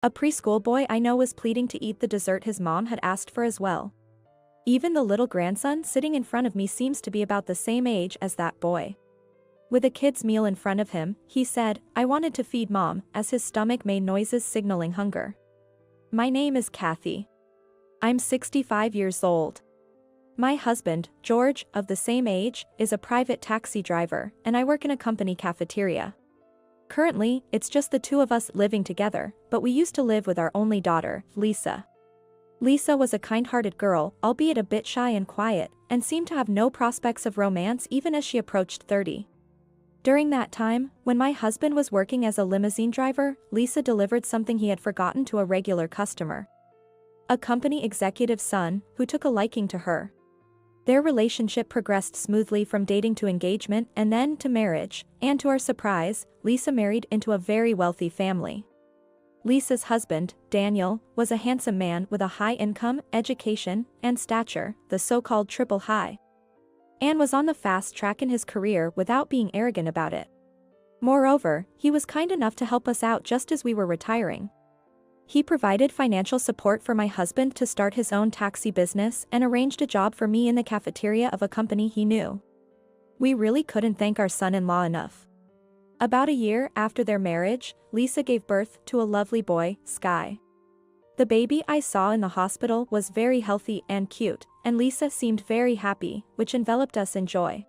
A preschool boy I know was pleading to eat the dessert his mom had asked for as well. Even the little grandson sitting in front of me seems to be about the same age as that boy. With a kid's meal in front of him, he said, "I wanted to feed mom," as his stomach made noises signaling hunger. My name is Kathy. I'm 65 years old. My husband, George, of the same age, is a private taxi driver, and I work in a company cafeteria. Currently, it's just the two of us living together, but we used to live with our only daughter, Lisa. Lisa was a kind-hearted girl, albeit a bit shy and quiet, and seemed to have no prospects of romance even as she approached 30. During that time, when my husband was working as a limousine driver, Lisa delivered something he had forgotten to a regular customer. A company executive's son, who took a liking to her. Their relationship progressed smoothly from dating to engagement and then to marriage, and to our surprise, Lisa married into a very wealthy family. Lisa's husband, Daniel, was a handsome man with a high income, education, and stature, the so-called triple high. And was on the fast track in his career without being arrogant about it. Moreover, he was kind enough to help us out just as we were retiring. He provided financial support for my husband to start his own taxi business and arranged a job for me in the cafeteria of a company he knew. We really couldn't thank our son-in-law enough. About a year after their marriage, Lisa gave birth to a lovely boy, Sky. The baby I saw in the hospital was very healthy and cute, and Lisa seemed very happy, which enveloped us in joy.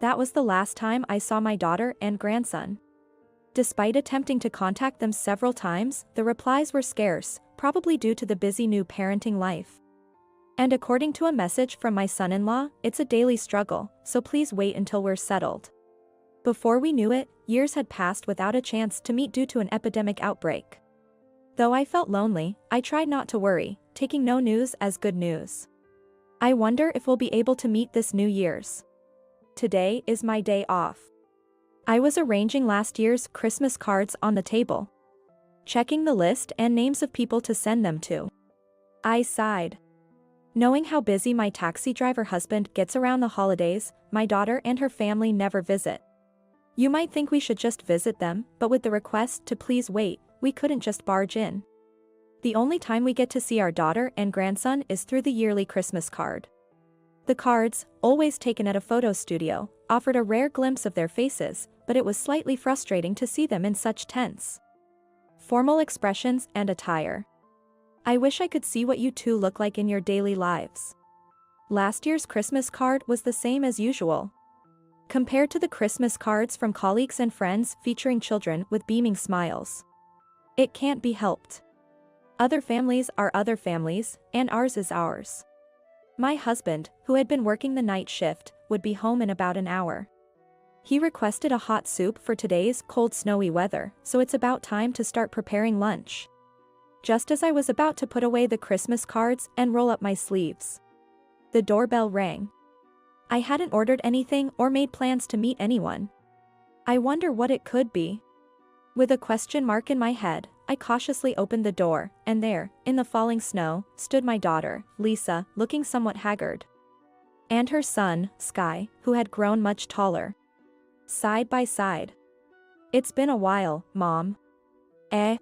That was the last time I saw my daughter and grandson. Despite attempting to contact them several times, the replies were scarce, probably due to the busy new parenting life. And according to a message from my son-in-law, it's a daily struggle, so please wait until we're settled. Before we knew it, years had passed without a chance to meet due to an epidemic outbreak. Though I felt lonely, I tried not to worry, taking no news as good news. I wonder if we'll be able to meet this New Year's. Today is my day off. I was arranging last year's Christmas cards on the table, checking the list and names of people to send them to. I sighed. Knowing how busy my taxi driver husband gets around the holidays, my daughter and her family never visit. You might think we should just visit them, but with the request to please wait, we couldn't just barge in. The only time we get to see our daughter and grandson is through the yearly Christmas card. The cards, always taken at a photo studio, offered a rare glimpse of their faces, but it was slightly frustrating to see them in such tense, formal expressions and attire. I wish I could see what you two look like in your daily lives. Last year's Christmas card was the same as usual. Compared to the Christmas cards from colleagues and friends featuring children with beaming smiles. It can't be helped. Other families are other families, and ours is ours. My husband, who had been working the night shift, would be home in about an hour. He requested a hot soup for today's cold snowy weather, so it's about time to start preparing lunch. Just as I was about to put away the Christmas cards and roll up my sleeves, the doorbell rang. I hadn't ordered anything or made plans to meet anyone. I wonder what it could be. With a question mark in my head, I cautiously opened the door, and there, in the falling snow, stood my daughter, Lisa, looking somewhat haggard. And her son, Sky, who had grown much taller. Side by side. "It's been a while, Mom." "Eh?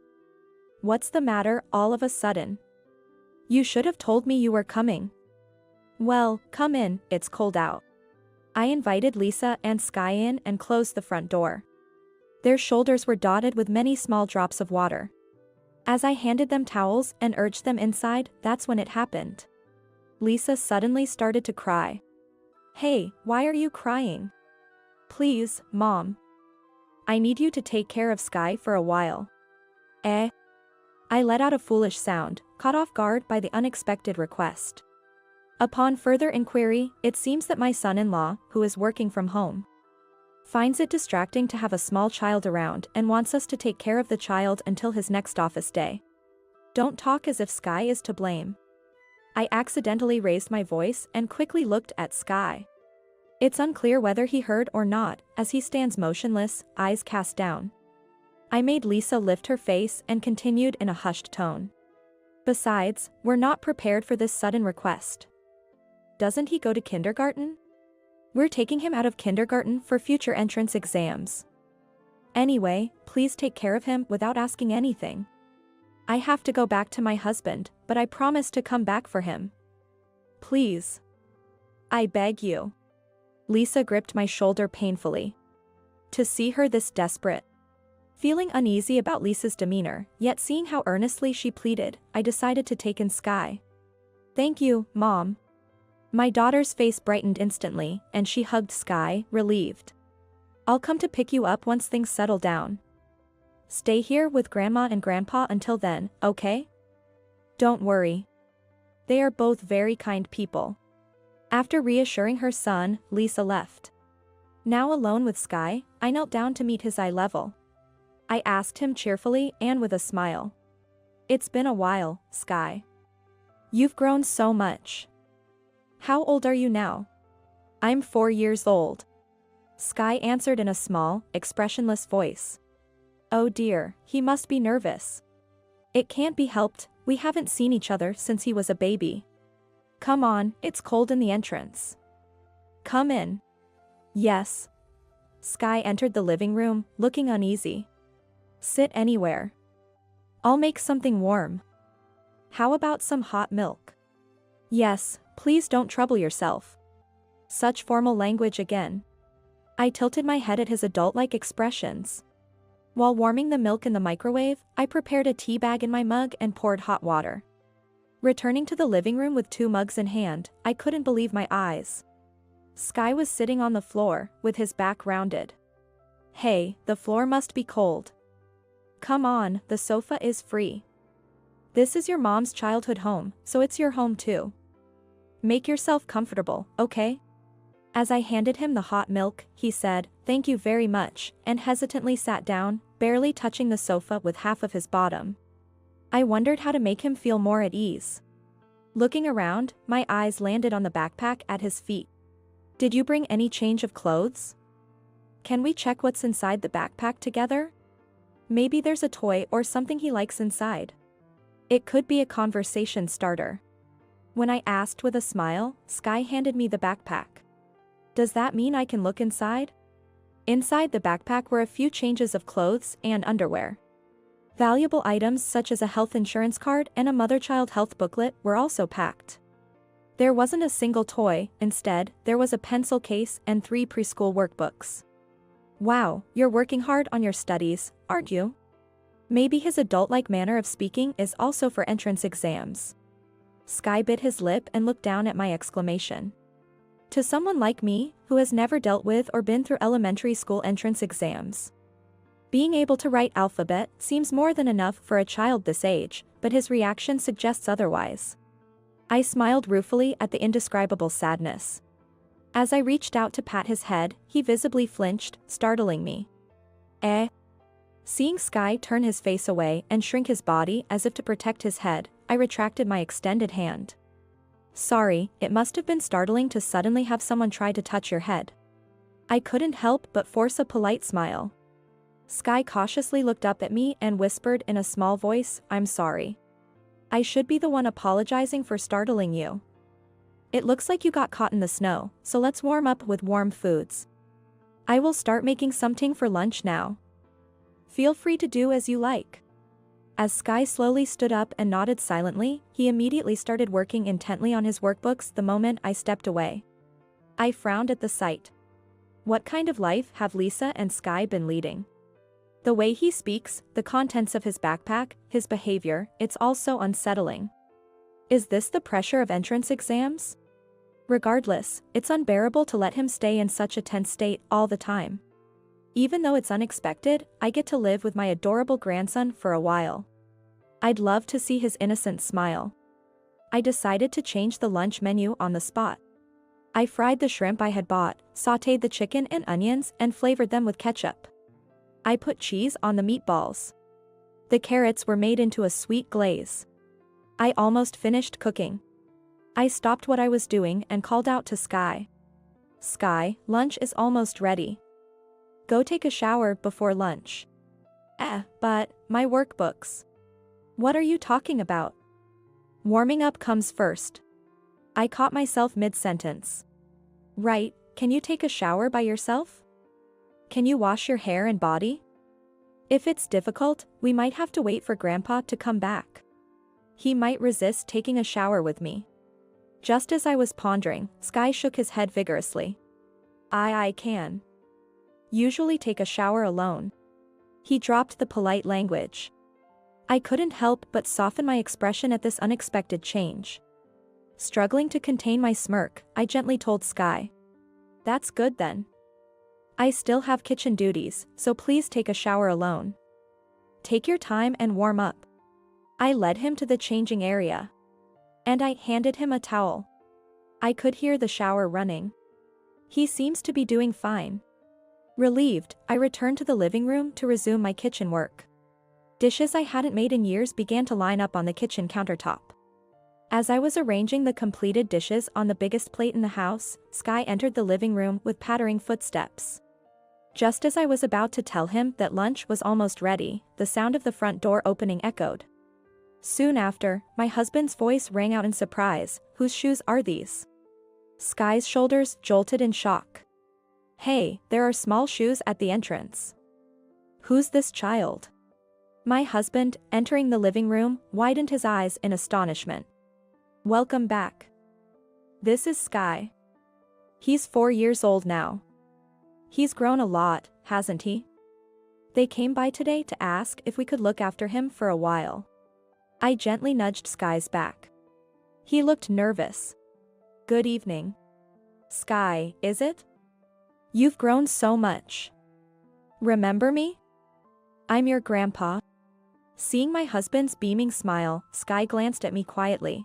What's the matter all of a sudden? You should have told me you were coming." "Well, come in, it's cold out." I invited Lisa and Sky in and closed the front door. Their shoulders were dotted with many small drops of water. As I handed them towels and urged them inside, that's when it happened. Lisa suddenly started to cry. "Hey, why are you crying?" "Please, Mom. I need you to take care of Sky for a while." "Eh?" I let out a foolish sound, caught off guard by the unexpected request. Upon further inquiry, it seems that my son-in-law, who is working from home, finds it distracting to have a small child around and wants us to take care of the child until his next office day. Don't talk as if Sky is to blame. I accidentally raised my voice and quickly looked at Sky. It's unclear whether he heard or not, as he stands motionless, eyes cast down. I made Lisa lift her face and continued in a hushed tone. "Besides, we're not prepared for this sudden request. Doesn't he go to kindergarten? We're taking him out of kindergarten for future entrance exams. Anyway, please take care of him without asking anything." I have to go back to my husband, but I promise to come back for him. Please. I beg you. Lisa gripped my shoulder painfully. To see her this desperate. Feeling uneasy about Lisa's demeanor, yet seeing how earnestly she pleaded, I decided to take in Sky. Thank you, Mom. My daughter's face brightened instantly, and she hugged Sky, relieved. I'll come to pick you up once things settle down. Stay here with Grandma and Grandpa until then, okay? Don't worry. They are both very kind people. After reassuring her son, Lisa left. Now alone with Sky, I knelt down to meet his eye level. I asked him cheerfully and with a smile. It's been a while, Sky. You've grown so much. How old are you now? I'm 4 years old. Sky answered in a small, expressionless voice. Oh dear, he must be nervous. It can't be helped, we haven't seen each other since he was a baby. Come on, it's cold in the entrance. Come in. Yes. Sky entered the living room, looking uneasy. Sit anywhere. I'll make something warm. How about some hot milk? Yes, please don't trouble yourself. Such formal language again. I tilted my head at his adult-like expressions. While warming the milk in the microwave, I prepared a tea bag in my mug and poured hot water. Returning to the living room with 2 mugs in hand, I couldn't believe my eyes. Sky was sitting on the floor, with his back rounded. Hey, the floor must be cold. Come on, the sofa is free. This is your mom's childhood home, so it's your home too. Make yourself comfortable, okay? As I handed him the hot milk, he said, "Thank you very much," and hesitantly sat down, barely touching the sofa with half of his bottom. I wondered how to make him feel more at ease. Looking around, my eyes landed on the backpack at his feet. Did you bring any change of clothes? Can we check what's inside the backpack together? Maybe there's a toy or something he likes inside. It could be a conversation starter. When I asked with a smile, Sky handed me the backpack. Does that mean I can look inside? Inside the backpack were a few changes of clothes and underwear. Valuable items such as a health insurance card and a mother-child health booklet were also packed. There wasn't a single toy, instead, there was a pencil case and 3 preschool workbooks. Wow, you're working hard on your studies, aren't you? Maybe his adult-like manner of speaking is also for entrance exams. Sky bit his lip and looked down at my exclamation. To someone like me, who has never dealt with or been through elementary school entrance exams, being able to write alphabet seems more than enough for a child this age, but his reaction suggests otherwise. I smiled ruefully at the indescribable sadness. As I reached out to pat his head, he visibly flinched, startling me. Eh? Seeing Sky turn his face away and shrink his body as if to protect his head, I retracted my extended hand. Sorry, it must have been startling to suddenly have someone try to touch your head. I couldn't help but force a polite smile. Sky cautiously looked up at me and whispered in a small voice, "I'm sorry. I should be the one apologizing for startling you. It looks like you got caught in the snow, so let's warm up with warm foods. I will start making something for lunch now. Feel free to do as you like." As Sky slowly stood up and nodded silently, he immediately started working intently on his workbooks the moment I stepped away. I frowned at the sight. What kind of life have Lisa and Sky been leading? The way he speaks, the contents of his backpack, his behavior, it's all so unsettling. Is this the pressure of entrance exams? Regardless, it's unbearable to let him stay in such a tense state all the time. Even though it's unexpected, I get to live with my adorable grandson for a while. I'd love to see his innocent smile. I decided to change the lunch menu on the spot. I fried the shrimp I had bought, sautéed the chicken and onions, and flavored them with ketchup. I put cheese on the meatballs. The carrots were made into a sweet glaze. I almost finished cooking. I stopped what I was doing and called out to Sky. "Sky, lunch is almost ready. Go take a shower before lunch." But my workbooks. What are you talking about? Warming up comes first. I caught myself mid-sentence. Right, can you take a shower by yourself? Can you wash your hair and body? If it's difficult, we might have to wait for Grandpa to come back. He might resist taking a shower with me. Just as I was pondering, Sky shook his head vigorously. I can usually take a shower alone. He dropped the polite language. I couldn't help but soften my expression at this unexpected change. Struggling to contain my smirk, I gently told Sky. That's good then. I still have kitchen duties, so please take a shower alone. Take your time and warm up. I led him to the changing area. And I handed him a towel. I could hear the shower running. He seems to be doing fine. Relieved, I returned to the living room to resume my kitchen work. Dishes I hadn't made in years began to line up on the kitchen countertop. As I was arranging the completed dishes on the biggest plate in the house, Sky entered the living room with pattering footsteps. Just as I was about to tell him that lunch was almost ready, the sound of the front door opening echoed. Soon after, my husband's voice rang out in surprise. Whose shoes are these? Sky's shoulders jolted in shock. Hey, there are small shoes at the entrance. Who's this child? My husband, entering the living room, widened his eyes in astonishment. Welcome back. This is Sky. He's 4 years old now. He's grown a lot, hasn't he? They came by today to ask if we could look after him for a while. I gently nudged Sky's back. He looked nervous. Good evening. Sky, is it? You've grown so much. Remember me? I'm your grandpa. Seeing my husband's beaming smile, Sky glanced at me quietly.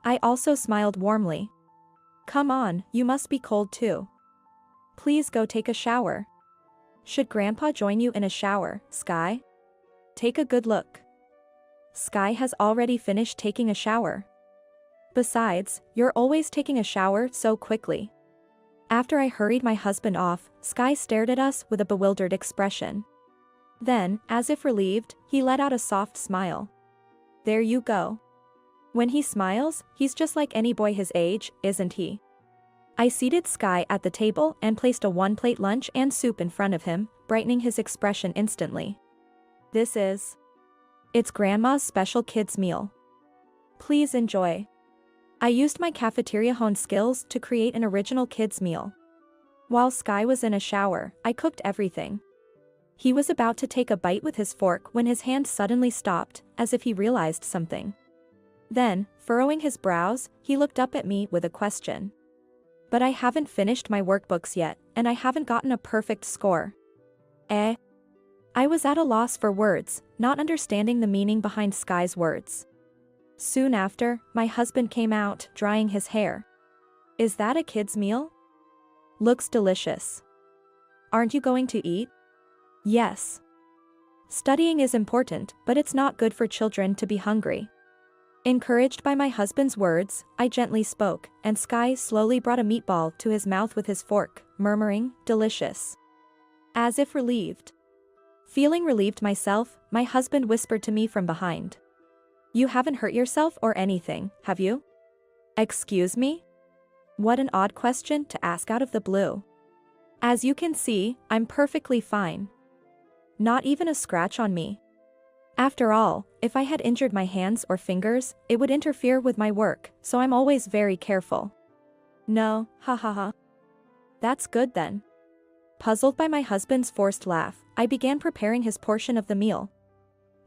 I also smiled warmly. Come on, you must be cold too. Please go take a shower. Should Grandpa join you in a shower, Sky? Take a good look. Sky has already finished taking a shower. Besides, you're always taking a shower so quickly. After I hurried my husband off, Sky stared at us with a bewildered expression. Then, as if relieved, he let out a soft smile. There you go. When he smiles, he's just like any boy his age, isn't he? I seated Sky at the table and placed a one-plate lunch and soup in front of him, brightening his expression instantly. It's Grandma's special kids' meal. Please enjoy. I used my cafeteria honed skills to create an original kids' meal. While Sky was in a shower, I cooked everything. He was about to take a bite with his fork when his hand suddenly stopped, as if he realized something. Then, furrowing his brows, he looked up at me with a question. But I haven't finished my workbooks yet, and I haven't gotten a perfect score. I was at a loss for words, not understanding the meaning behind Sky's words. Soon after, my husband came out, drying his hair. Is that a kid's meal? Looks delicious. Aren't you going to eat? Yes. Studying is important, but it's not good for children to be hungry. Encouraged by my husband's words, I gently spoke, and Sky slowly brought a meatball to his mouth with his fork, murmuring, delicious. As if relieved. Feeling relieved myself, my husband whispered to me from behind. You haven't hurt yourself or anything, have you? Excuse me? What an odd question to ask out of the blue. As you can see, I'm perfectly fine. Not even a scratch on me. After all, if I had injured my hands or fingers, it would interfere with my work, so I'm always very careful. No, ha ha ha. That's good then. Puzzled by my husband's forced laugh, I began preparing his portion of the meal.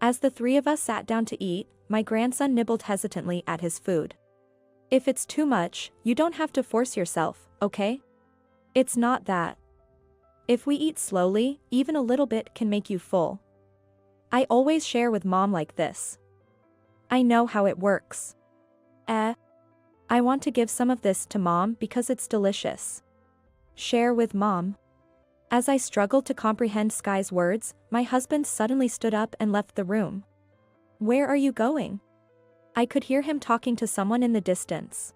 As the three of us sat down to eat, my grandson nibbled hesitantly at his food. If it's too much, you don't have to force yourself, okay? It's not that. If we eat slowly, even a little bit can make you full. I always share with Mom like this. I know how it works. I want to give some of this to Mom because it's delicious. Share with Mom. As I struggled to comprehend Sky's words, my husband suddenly stood up and left the room. Where are you going? I could hear him talking to someone in the distance.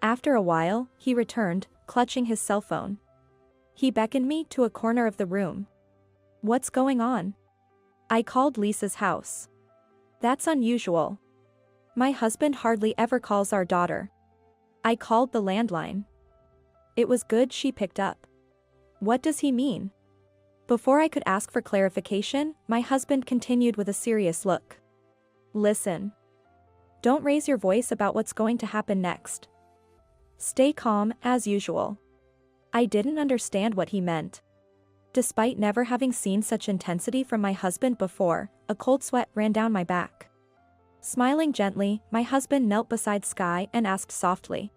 After a while, he returned, clutching his cell phone. He beckoned me to a corner of the room. What's going on? I called Lisa's house. That's unusual. My husband hardly ever calls our daughter. I called the landline. It was good she picked up. What does he mean? Before I could ask for clarification, my husband continued with a serious look. Listen. Don't raise your voice about what's going to happen next. Stay calm, as usual. I didn't understand what he meant. Despite never having seen such intensity from my husband before, a cold sweat ran down my back. Smiling gently, my husband knelt beside Sky and asked softly.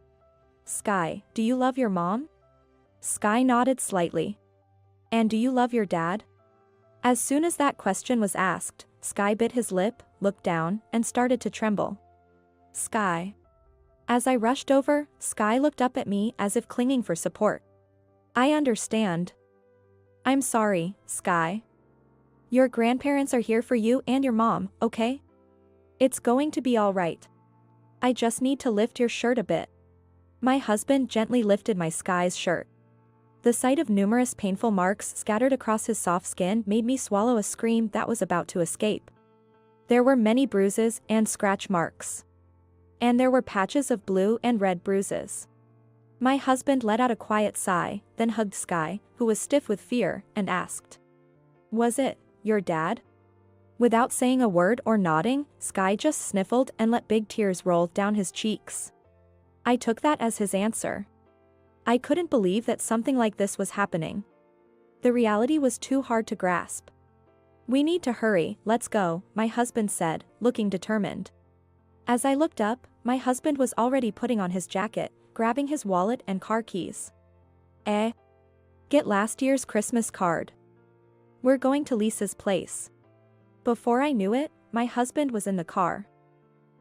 Sky, do you love your mom? Sky nodded slightly. And do you love your dad? As soon as that question was asked, Sky bit his lip, looked down, and started to tremble. Sky. As I rushed over, Sky looked up at me as if clinging for support. I understand. I'm sorry, Sky. Your grandparents are here for you and your mom, okay? It's going to be all right. I just need to lift your shirt a bit. My husband gently lifted my Sky's shirt. The sight of numerous painful marks scattered across his soft skin made me swallow a scream that was about to escape. There were many bruises and scratch marks. And there were patches of blue and red bruises. My husband let out a quiet sigh, then hugged Sky, who was stiff with fear, and asked. Was it your dad? Without saying a word or nodding, Sky just sniffled and let big tears roll down his cheeks. I took that as his answer. I couldn't believe that something like this was happening. The reality was too hard to grasp. We need to hurry, let's go, my husband said, looking determined. As I looked up, my husband was already putting on his jacket, grabbing his wallet and car keys. Get last year's Christmas card. We're going to Lisa's place. Before I knew it, my husband was in the car.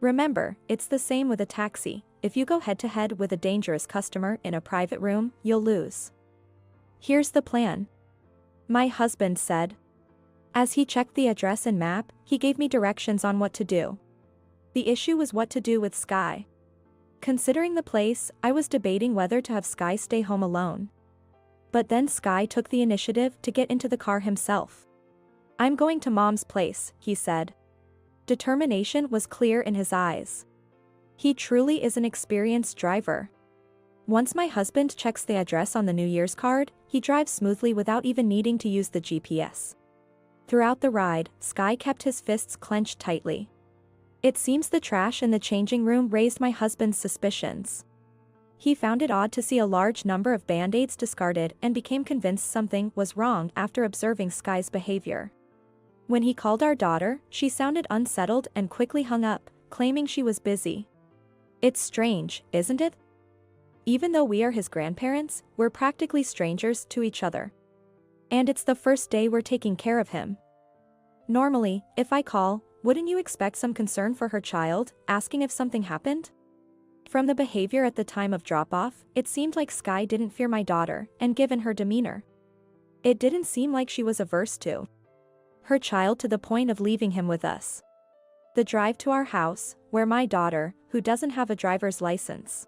Remember, it's the same with a taxi. If you go head-to-head with a dangerous customer in a private room, you'll lose. Here's the plan. My husband said. As he checked the address and map, he gave me directions on what to do. The issue was what to do with Sky. Considering the place, I was debating whether to have Sky stay home alone. But then Sky took the initiative to get into the car himself. I'm going to Mom's place, he said. Determination was clear in his eyes. He truly is an experienced driver. Once my husband checks the address on the New Year's card, he drives smoothly without even needing to use the GPS. Throughout the ride, Sky kept his fists clenched tightly. It seems the trash in the changing room raised my husband's suspicions. He found it odd to see a large number of band-aids discarded and became convinced something was wrong after observing Sky's behavior. When he called our daughter, she sounded unsettled and quickly hung up, claiming she was busy. It's strange, isn't it? Even though we are his grandparents, we're practically strangers to each other. And it's the first day we're taking care of him. Normally, if I call, wouldn't you expect some concern for her child, asking if something happened? From the behavior at the time of drop-off, it seemed like Sky didn't fear my daughter, and given her demeanor, it didn't seem like she was averse to her child to the point of leaving him with us. The drive to our house, where my daughter, who doesn't have a driver's license,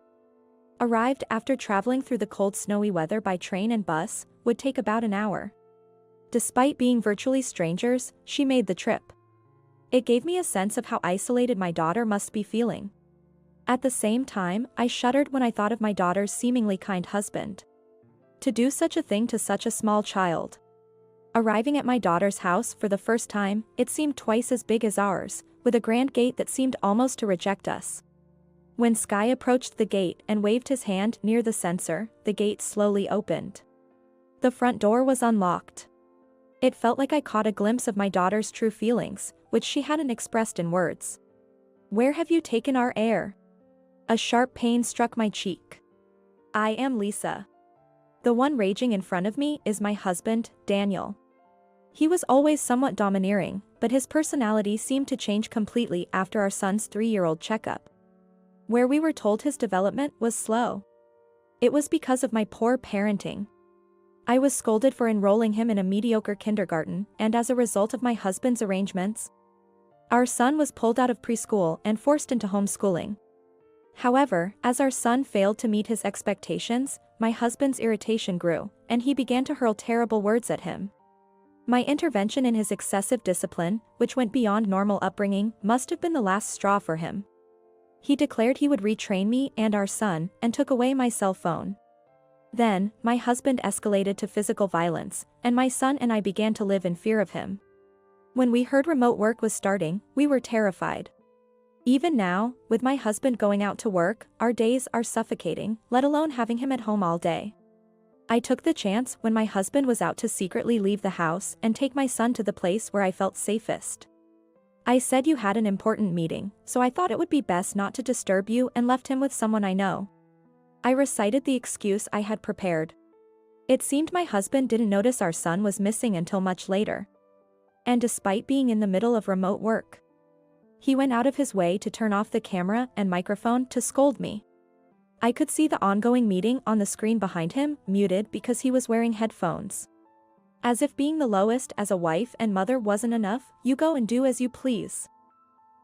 arrived after traveling through the cold snowy weather by train and bus, would take about an hour. Despite being virtually strangers, she made the trip. It gave me a sense of how isolated my daughter must be feeling. At the same time, I shuddered when I thought of my daughter's seemingly kind husband. To do such a thing to such a small child. Arriving at my daughter's house for the first time, it seemed twice as big as ours, with a grand gate that seemed almost to reject us. When Sky approached the gate and waved his hand near the sensor, the gate slowly opened. The front door was unlocked. It felt like I caught a glimpse of my daughter's true feelings, which she hadn't expressed in words. Where have you taken our heir? A sharp pain struck my cheek. I am Lisa. The one raging in front of me is my husband, Daniel. He was always somewhat domineering, but his personality seemed to change completely after our son's 3-year-old checkup, where we were told his development was slow. It was because of my poor parenting. I was scolded for enrolling him in a mediocre kindergarten, and as a result of my husband's arrangements, our son was pulled out of preschool and forced into homeschooling. However, as our son failed to meet his expectations, my husband's irritation grew, and he began to hurl terrible words at him. My intervention in his excessive discipline, which went beyond normal upbringing, must have been the last straw for him. He declared he would retrain me and our son, and took away my cell phone. Then, my husband escalated to physical violence, and my son and I began to live in fear of him. When we heard remote work was starting, we were terrified. Even now, with my husband going out to work, our days are suffocating, let alone having him at home all day. I took the chance when my husband was out to secretly leave the house and take my son to the place where I felt safest. I said you had an important meeting, so I thought it would be best not to disturb you and left him with someone I know. I recited the excuse I had prepared. It seemed my husband didn't notice our son was missing until much later. And despite being in the middle of remote work, he went out of his way to turn off the camera and microphone to scold me. I could see the ongoing meeting on the screen behind him, muted because he was wearing headphones. As if being the lowest as a wife and mother wasn't enough, you go and do as you please.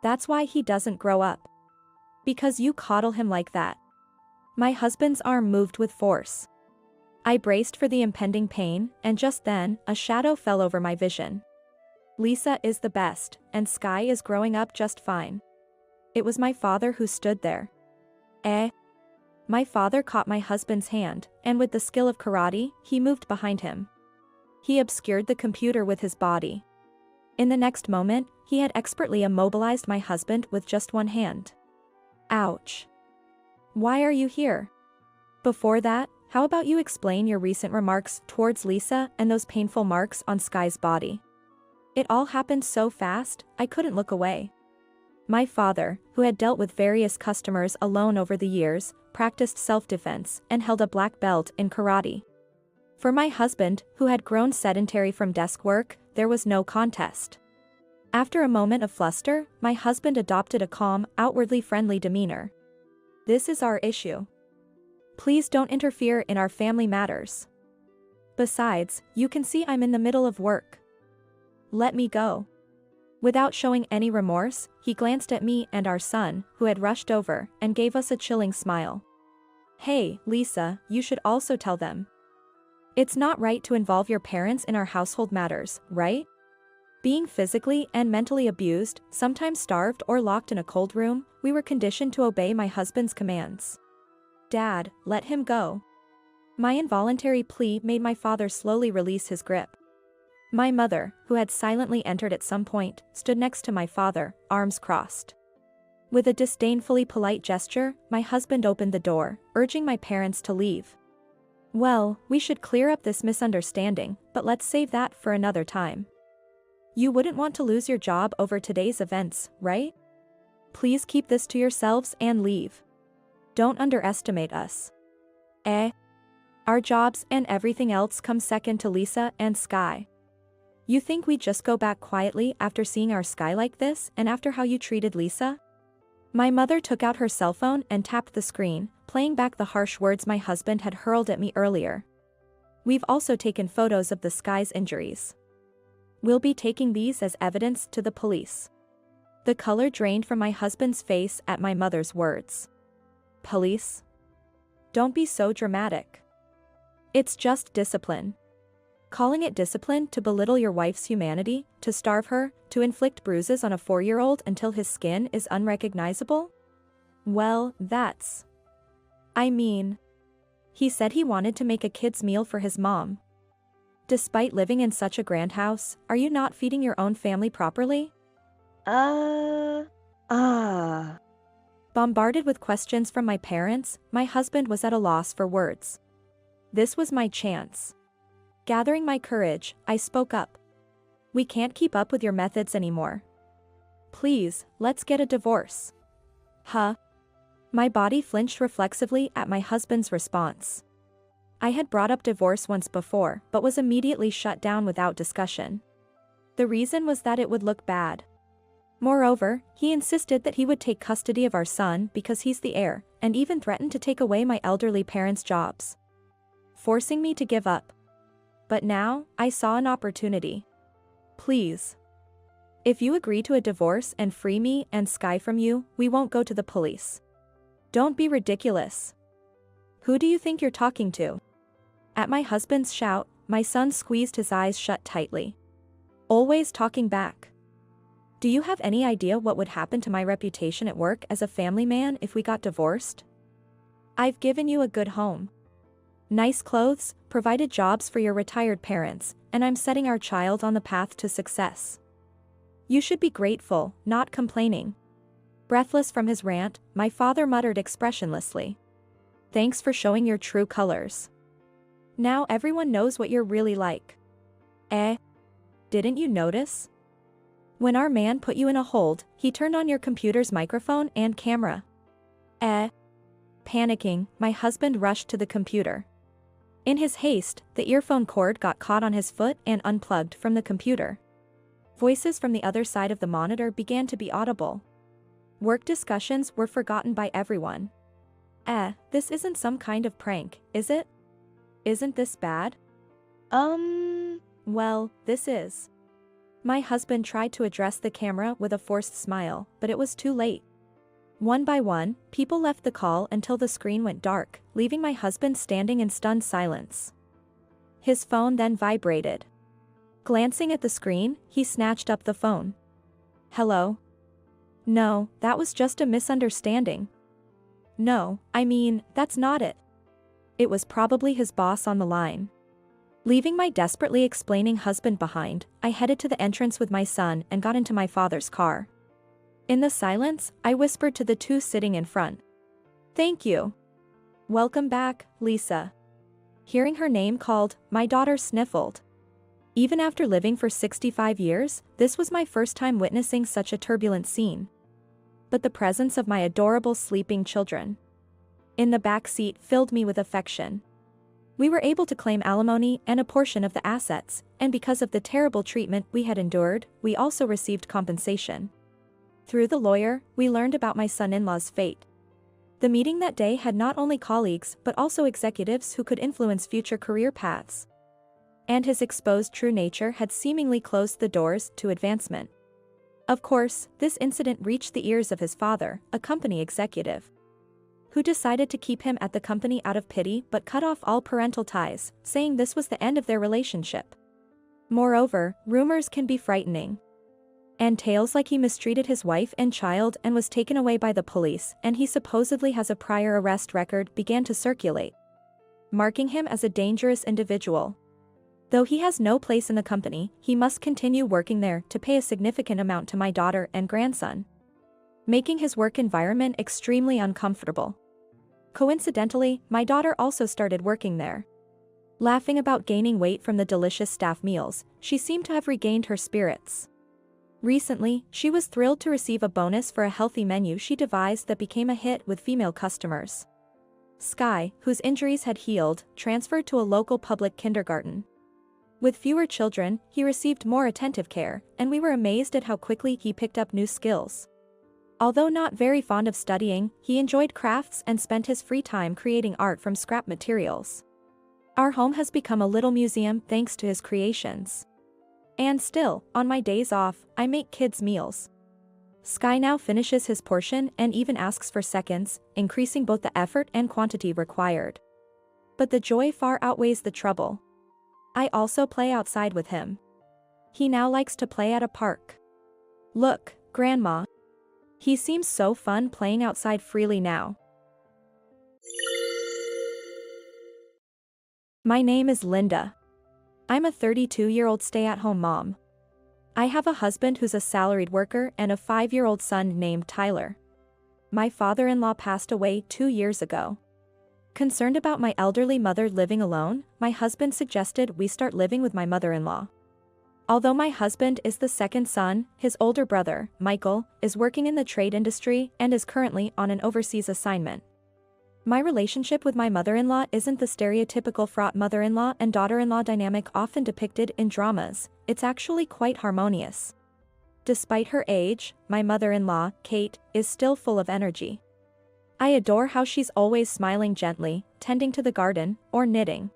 That's why he doesn't grow up. Because you coddle him like that. My husband's arm moved with force. I braced for the impending pain, and just then, a shadow fell over my vision. Lisa is the best, and Sky is growing up just fine. It was my father who stood there. My father caught my husband's hand, and with the skill of karate, he moved behind him. He obscured the computer with his body. In the next moment, he had expertly immobilized my husband with just one hand. Ouch. Why are you here? Before that, how about you explain your recent remarks towards Lisa and those painful marks on Sky's body? It all happened so fast, I couldn't look away. My father, who had dealt with various customers alone over the years, practiced self-defense and held a black belt in karate. For my husband, who had grown sedentary from desk work, there was no contest. After a moment of fluster, my husband adopted a calm, outwardly friendly demeanor. This is our issue. Please don't interfere in our family matters. Besides, you can see I'm in the middle of work. Let me go. Without showing any remorse, he glanced at me and our son, who had rushed over, and gave us a chilling smile. Hey, Lisa, you should also tell them. It's not right to involve your parents in our household matters, right? Being physically and mentally abused, sometimes starved or locked in a cold room, we were conditioned to obey my husband's commands. Dad, let him go. My involuntary plea made my father slowly release his grip. My mother, who had silently entered at some point, stood next to my father, arms crossed. With a disdainfully polite gesture, my husband opened the door, urging my parents to leave. Well, we should clear up this misunderstanding, but let's save that for another time. You wouldn't want to lose your job over today's events, right? Please keep this to yourselves and leave. Don't underestimate us. Our jobs and everything else come second to Lisa and Sky. You think we'd just go back quietly after seeing our Sky like this and after how you treated Lisa? My mother took out her cell phone and tapped the screen, playing back the harsh words my husband had hurled at me earlier. We've also taken photos of the Sky's injuries. We'll be taking these as evidence to the police. The color drained from my husband's face at my mother's words. Police? Don't be so dramatic. It's just discipline. Calling it discipline to belittle your wife's humanity, to starve her, to inflict bruises on a 4-year-old until his skin is unrecognizable? Well, that's... I mean... He said he wanted to make a kid's meal for his mom. Despite living in such a grand house, are you not feeding your own family properly? Bombarded with questions from my parents, my husband was at a loss for words. This was my chance. Gathering my courage, I spoke up. We can't keep up with your methods anymore. Please, let's get a divorce. Huh? My body flinched reflexively at my husband's response. I had brought up divorce once before, but was immediately shut down without discussion. The reason was that it would look bad. Moreover, he insisted that he would take custody of our son because he's the heir, and even threatened to take away my elderly parents' jobs, forcing me to give up. But now, I saw an opportunity. Please. If you agree to a divorce and free me and Sky from you, we won't go to the police. Don't be ridiculous. Who do you think you're talking to? At my husband's shout, my son squeezed his eyes shut tightly. Always talking back. Do you have any idea what would happen to my reputation at work as a family man if we got divorced? I've given you a good home. Nice clothes, provided jobs for your retired parents, and I'm setting our child on the path to success. You should be grateful, not complaining." Breathless from his rant, my father muttered expressionlessly, "Thanks for showing your true colors. Now everyone knows what you're really like." Eh? Didn't you notice? When our man put you in a hold, he turned on your computer's microphone and camera. Eh? Panicking, my husband rushed to the computer. In his haste, the earphone cord got caught on his foot and unplugged from the computer. Voices from the other side of the monitor began to be audible. Work discussions were forgotten by everyone. This isn't some kind of prank, is it? Isn't this bad? Well, this is. My husband tried to address the camera with a forced smile, but it was too late. One by one, people left the call until the screen went dark, leaving my husband standing in stunned silence. His phone then vibrated. Glancing at the screen, he snatched up the phone. "Hello? No, that was just a misunderstanding. No, I mean, that's not it." It was probably his boss on the line. Leaving my desperately explaining husband behind, I headed to the entrance with my son and got into my father's car. In the silence, I whispered to the two sitting in front, "Thank you. Welcome back, Lisa." Hearing her name called, my daughter sniffled. Even after living for 65 years, this was my first time witnessing such a turbulent scene. But the presence of my adorable sleeping children in the back seat filled me with affection. We were able to claim alimony and a portion of the assets, and because of the terrible treatment we had endured, we also received compensation. Through the lawyer, we learned about my son-in-law's fate. The meeting that day had not only colleagues but also executives who could influence future career paths. And his exposed true nature had seemingly closed the doors to advancement. Of course, this incident reached the ears of his father, a company executive, who decided to keep him at the company out of pity but cut off all parental ties, saying this was the end of their relationship. Moreover, rumors can be frightening. And tales like he mistreated his wife and child and was taken away by the police and he supposedly has a prior arrest record began to circulate, marking him as a dangerous individual. Though he has no place in the company, he must continue working there to pay a significant amount to my daughter and grandson, making his work environment extremely uncomfortable. Coincidentally, my daughter also started working there. Laughing about gaining weight from the delicious staff meals, she seemed to have regained her spirits. Recently, she was thrilled to receive a bonus for a healthy menu she devised that became a hit with female customers. Sky, whose injuries had healed, transferred to a local public kindergarten. With fewer children, he received more attentive care, and we were amazed at how quickly he picked up new skills. Although not very fond of studying, he enjoyed crafts and spent his free time creating art from scrap materials. Our home has become a little museum thanks to his creations. And still, on my days off, I make kids' meals. Sky now finishes his portion and even asks for seconds, increasing both the effort and quantity required. But the joy far outweighs the trouble. I also play outside with him. He now likes to play at a park. Look, Grandma. He seems so fun playing outside freely now. My name is Linda. I'm a 32-year-old stay-at-home mom. I have a husband who's a salaried worker and a 5-year-old son named Tyler. My father-in-law passed away 2 years ago. Concerned about my elderly mother living alone, my husband suggested we start living with my mother-in-law. Although my husband is the second son, his older brother, Michael, is working in the trade industry and is currently on an overseas assignment. My relationship with my mother-in-law isn't the stereotypical fraught mother-in-law and daughter-in-law dynamic often depicted in dramas, it's actually quite harmonious. Despite her age, my mother-in-law, Kate, is still full of energy. I adore how she's always smiling gently, tending to the garden, or knitting.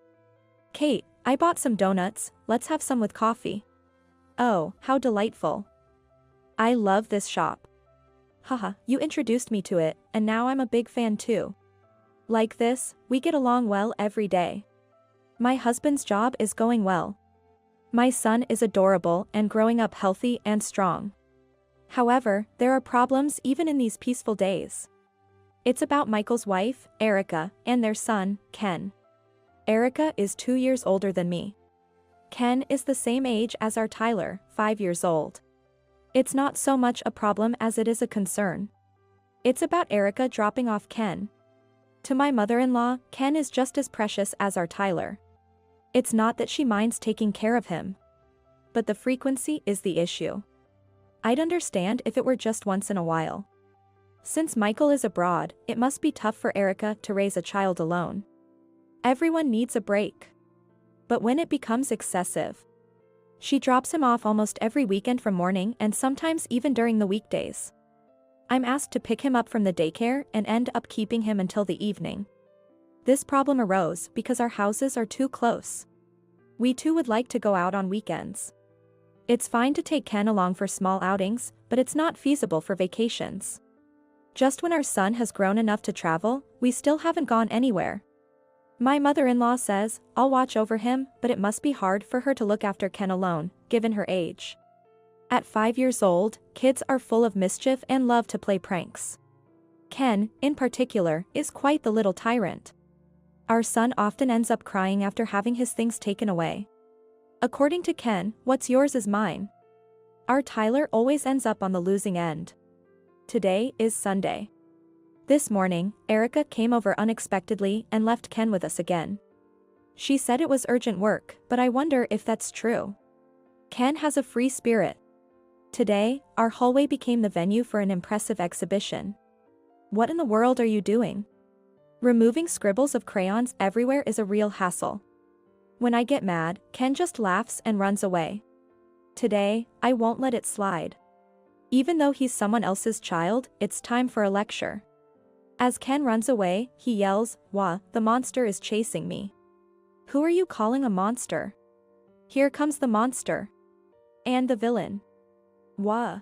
"Kate, I bought some donuts, let's have some with coffee." "Oh, how delightful. I love this shop." "Haha, you introduced me to it, and now I'm a big fan too." Like this, we get along well every day. My husband's job is going well. My son is adorable and growing up healthy and strong. However, there are problems even in these peaceful days. It's about Michael's wife, Erica, and their son, Ken. Erica is 2 years older than me. Ken is the same age as our Tyler, 5 years old. It's not so much a problem as it is a concern. It's about Erica dropping off Ken. To my mother-in-law, Ken is just as precious as our Tyler. It's not that she minds taking care of him. But the frequency is the issue. I'd understand if it were just once in a while. Since Michael is abroad, it must be tough for Erica to raise a child alone. Everyone needs a break. But when it becomes excessive, she drops him off almost every weekend from morning and sometimes even during the weekdays. I'm asked to pick him up from the daycare and end up keeping him until the evening. This problem arose because our houses are too close. We too would like to go out on weekends. It's fine to take Ken along for small outings, but it's not feasible for vacations. Just when our son has grown enough to travel, we still haven't gone anywhere. My mother-in-law says, I'll watch over him, but it must be hard for her to look after Ken alone, given her age. At 5 years old, kids are full of mischief and love to play pranks. Ken, in particular, is quite the little tyrant. Our son often ends up crying after having his things taken away. According to Ken, what's yours is mine. Our Tyler always ends up on the losing end. Today is Sunday. This morning, Erica came over unexpectedly and left Ken with us again. She said it was urgent work, but I wonder if that's true. Ken has a free spirit. Today, our hallway became the venue for an impressive exhibition. What in the world are you doing? Removing scribbles of crayons everywhere is a real hassle. When I get mad, Ken just laughs and runs away. Today, I won't let it slide. Even though he's someone else's child, it's time for a lecture. As Ken runs away, he yells, "Wah, the monster is chasing me." Who are you calling a monster? Here comes the monster. And the villain. Wah.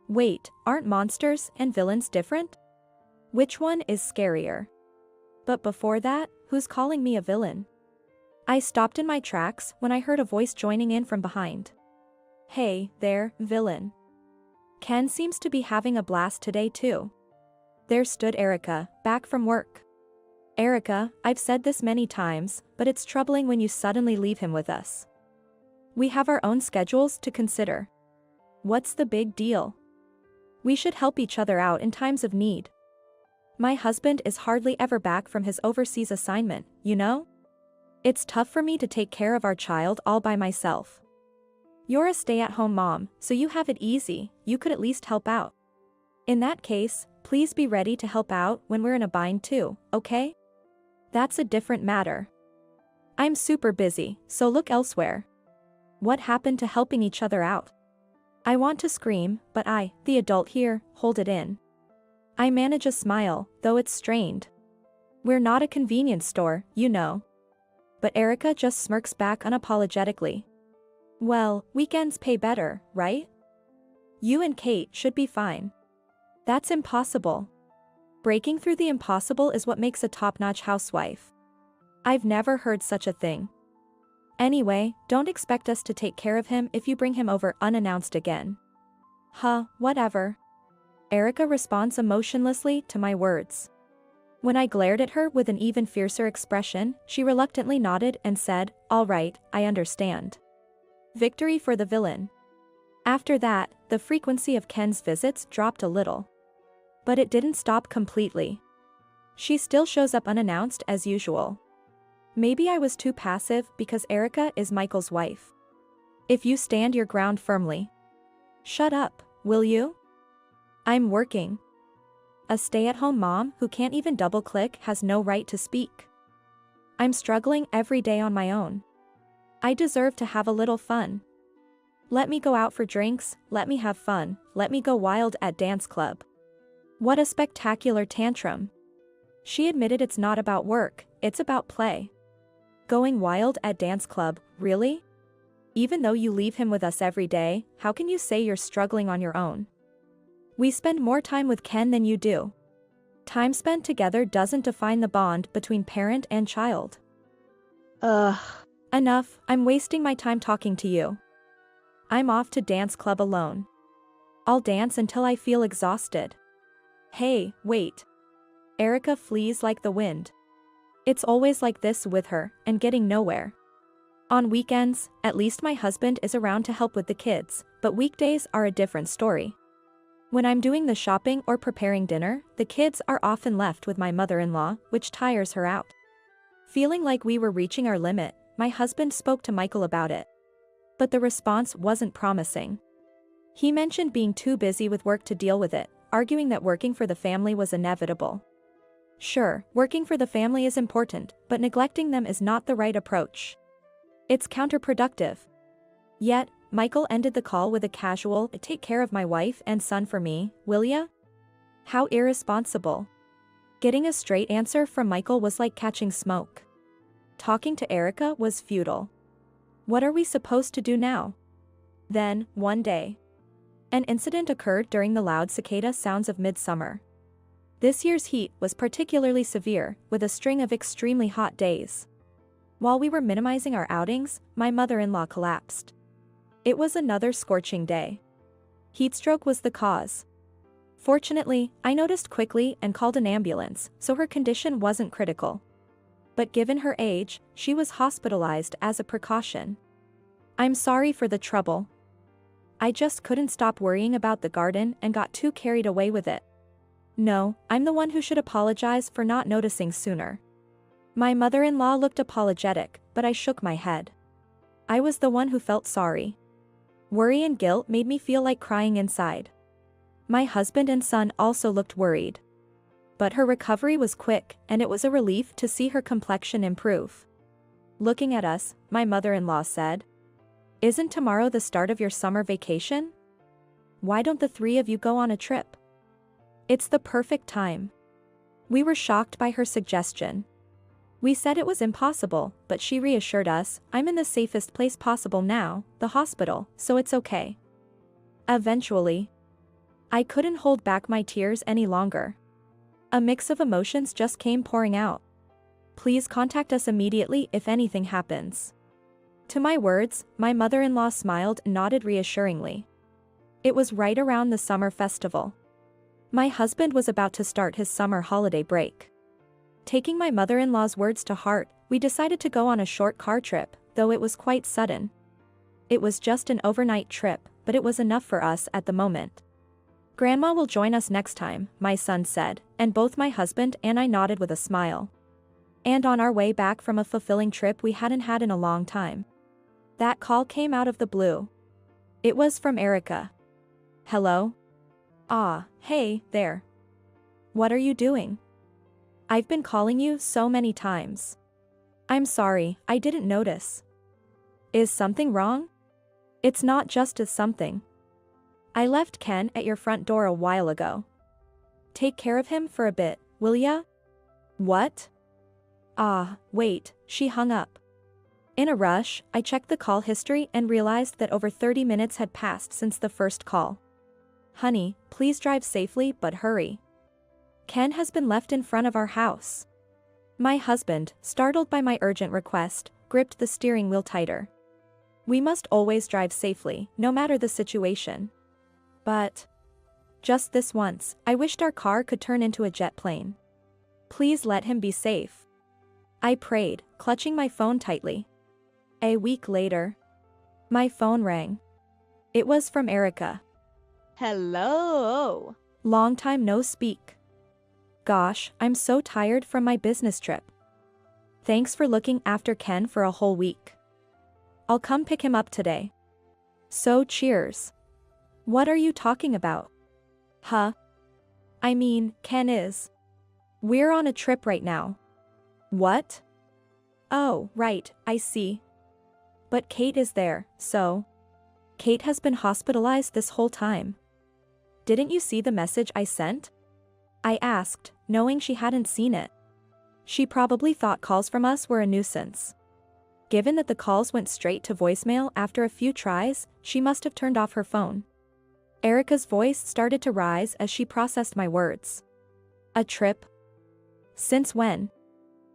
Wait, aren't monsters and villains different? Which one is scarier? But before that, who's calling me a villain? I stopped in my tracks when I heard a voice joining in from behind. Hey, there, villain. Ken seems to be having a blast today too. There stood Erica, back from work. Erica, I've said this many times, but it's troubling when you suddenly leave him with us. We have our own schedules to consider. What's the big deal? We should help each other out in times of need. My husband is hardly ever back from his overseas assignment, you know? It's tough for me to take care of our child all by myself. You're a stay-at-home mom, so you have it easy, you could at least help out. In that case, please be ready to help out when we're in a bind too, okay? That's a different matter. I'm super busy, so look elsewhere. What happened to helping each other out? I want to scream, but I, the adult here, hold it in. I manage a smile, though it's strained. We're not a convenience store, you know. But Erica just smirks back unapologetically. Well, weekends pay better, right? You and Kate should be fine. That's impossible. Breaking through the impossible is what makes a top-notch housewife. I've never heard such a thing. Anyway, don't expect us to take care of him if you bring him over unannounced again. Huh, whatever. Erica responds emotionlessly to my words. When I glared at her with an even fiercer expression, she reluctantly nodded and said, "All right, I understand." Victory for the villain. After that, the frequency of Ken's visits dropped a little. But it didn't stop completely. She still shows up unannounced as usual. Maybe I was too passive because Erica is Michael's wife. If you stand your ground firmly. Shut up, will you? I'm working. A stay-at-home mom who can't even double-click has no right to speak. I'm struggling every day on my own. I deserve to have a little fun. Let me go out for drinks, let me have fun, let me go wild at dance club. What a spectacular tantrum. She admitted it's not about work, it's about play. Going wild at dance club, really? Even though you leave him with us every day, how can you say you're struggling on your own? We spend more time with Ken than you do. Time spent together doesn't define the bond between parent and child. Ugh. Enough, I'm wasting my time talking to you. I'm off to dance club alone. I'll dance until I feel exhausted. Hey, wait. Erica flees like the wind. It's always like this with her, and getting nowhere. On weekends, at least my husband is around to help with the kids, but weekdays are a different story. When I'm doing the shopping or preparing dinner, the kids are often left with my mother-in-law, which tires her out. Feeling like we were reaching our limit, my husband spoke to Michael about it. But the response wasn't promising. He mentioned being too busy with work to deal with it, arguing that working for the family was inevitable. Sure, working for the family is important, but neglecting them is not the right approach. It's counterproductive. Yet, Michael ended the call with a casual, "Take care of my wife and son for me, will ya?" How irresponsible. Getting a straight answer from Michael was like catching smoke. Talking to Erica was futile. What are we supposed to do now? Then, one day, an incident occurred during the loud cicada sounds of midsummer. This year's heat was particularly severe, with a string of extremely hot days. While we were minimizing our outings, my mother-in-law collapsed. It was another scorching day. Heatstroke was the cause. Fortunately, I noticed quickly and called an ambulance, so her condition wasn't critical. But given her age, she was hospitalized as a precaution. I'm sorry for the trouble. I just couldn't stop worrying about the garden and got too carried away with it. No, I'm the one who should apologize for not noticing sooner. My mother-in-law looked apologetic, but I shook my head. I was the one who felt sorry. Worry and guilt made me feel like crying inside. My husband and son also looked worried. But her recovery was quick, and it was a relief to see her complexion improve. Looking at us, my mother-in-law said, "Isn't tomorrow the start of your summer vacation? Why don't the three of you go on a trip? It's the perfect time." We were shocked by her suggestion. We said it was impossible, but she reassured us, "I'm in the safest place possible now, the hospital, so it's okay." Eventually, I couldn't hold back my tears any longer. A mix of emotions just came pouring out. "Please contact us immediately if anything happens." To my words, my mother-in-law smiled and nodded reassuringly. It was right around the summer festival. My husband was about to start his summer holiday break. Taking my mother-in-law's words to heart, we decided to go on a short car trip, though it was quite sudden. It was just an overnight trip, but it was enough for us at the moment. "Grandma will join us next time," my son said, and both my husband and I nodded with a smile. And on our way back from a fulfilling trip we hadn't had in a long time, that call came out of the blue. It was from Erica. "Hello? Ah, hey, there. What are you doing? I've been calling you so many times. I'm sorry, I didn't notice. Is something wrong?" "It's not just a something. I left Ken at your front door a while ago. Take care of him for a bit, will ya?" "What?" "Ah, wait," she hung up. In a rush, I checked the call history and realized that over 30 minutes had passed since the first call. "Honey, please drive safely but hurry. Ken has been left in front of our house." My husband, startled by my urgent request, gripped the steering wheel tighter. We must always drive safely, no matter the situation. But just this once, I wished our car could turn into a jet plane. "Please let him be safe," I prayed, clutching my phone tightly. A week later, my phone rang. It was from Erica. "Hello. Long time no speak. Gosh, I'm so tired from my business trip. Thanks for looking after Ken for a whole week. I'll come pick him up today." So cheers. "What are you talking about?" "Huh? I mean, Ken is. We're on a trip right now." "What? Oh, right, I see. But Kate is there, so." "Kate has been hospitalized this whole time. Didn't you see the message I sent?" I asked, knowing she hadn't seen it. She probably thought calls from us were a nuisance. Given that the calls went straight to voicemail after a few tries, she must have turned off her phone. Erica's voice started to rise as she processed my words. "A trip? Since when?"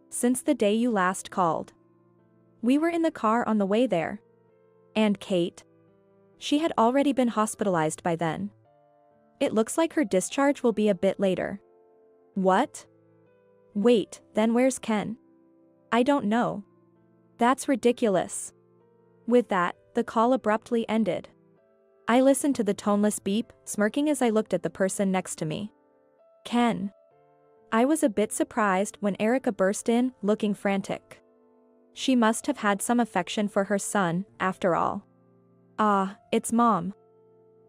"Since the day you last called. We were in the car on the way there." "And Kate?" "She had already been hospitalized by then. It looks like her discharge will be a bit later." "What? Wait, then where's Ken?" I don't know. That's ridiculous. With that, the call abruptly ended. I listened to the toneless beep, smirking as I looked at the person next to me. Ken. I was a bit surprised when Erica burst in, looking frantic. She must have had some affection for her son, after all. Ah, it's Mom.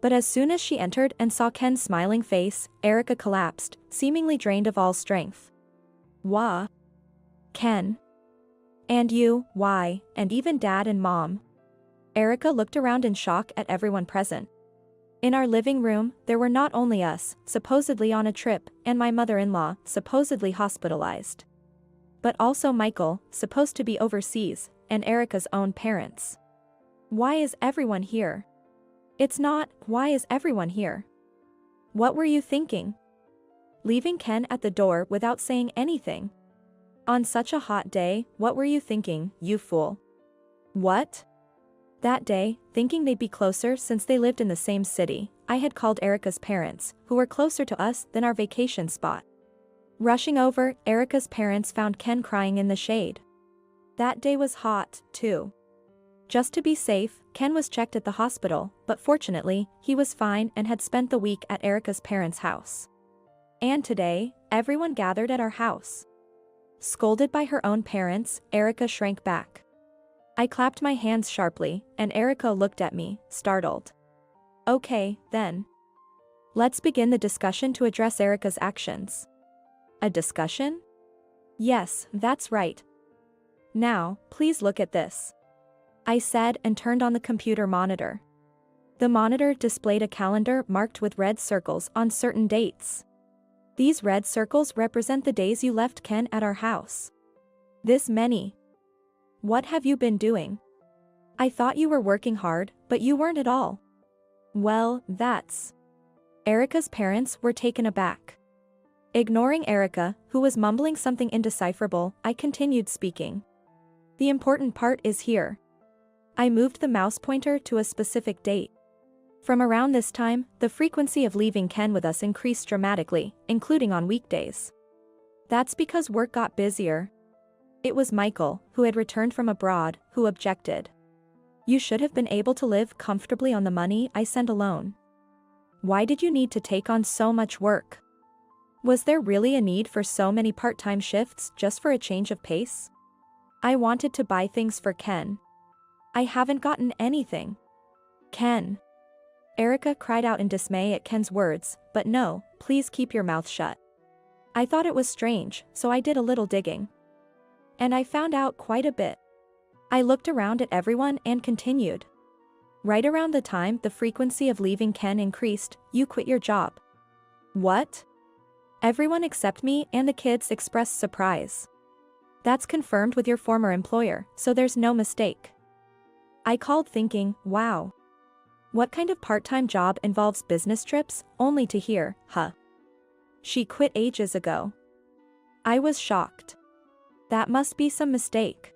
But as soon as she entered and saw Ken's smiling face, Erica collapsed, seemingly drained of all strength. Wah. Ken. And you, why, and even Dad and Mom. Erica looked around in shock at everyone present. In our living room, there were not only us, supposedly on a trip, and my mother-in-law, supposedly hospitalized. But also Michael, supposed to be overseas, and Erica's own parents. Why is everyone here? It's not, why is everyone here? What were you thinking? Leaving Ken at the door without saying anything. On such a hot day, what were you thinking, you fool? What? That day, thinking they'd be closer since they lived in the same city, I had called Erica's parents, who were closer to us than our vacation spot. Rushing over, Erica's parents found Ken crying in the shade. That day was hot, too. Just to be safe, Ken was checked at the hospital, but fortunately, he was fine and had spent the week at Erica's parents' house. And today, everyone gathered at our house. Scolded by her own parents, Erica shrank back. I clapped my hands sharply, and Erica looked at me, startled. Okay, then. Let's begin the discussion to address Erica's actions. A discussion? Yes, that's right. Now, please look at this. I said and turned on the computer monitor. The monitor displayed a calendar marked with red circles on certain dates. These red circles represent the days you left Ken at our house. This many. What have you been doing? I thought you were working hard, but you weren't at all. Well, that's... Erica's parents were taken aback. Ignoring Erica, who was mumbling something indecipherable, I continued speaking. The important part is here. I moved the mouse pointer to a specific date. From around this time, the frequency of leaving Ken with us increased dramatically, including on weekdays. That's because work got busier. It was Michael, who had returned from abroad, who objected. You should have been able to live comfortably on the money I send alone. Why did you need to take on so much work? Was there really a need for so many part-time shifts just for a change of pace? I wanted to buy things for Ken. I haven't gotten anything. Ken. Erica cried out in dismay at Ken's words, but no, please keep your mouth shut. I thought it was strange, so I did a little digging. And I found out quite a bit. I looked around at everyone and continued. Right around the time the frequency of leaving Ken increased, you quit your job. What? Everyone except me and the kids expressed surprise. That's confirmed with your former employer, so there's no mistake. I called thinking, wow. What kind of part-time job involves business trips, only to hear, huh? She quit ages ago. I was shocked. That must be some mistake.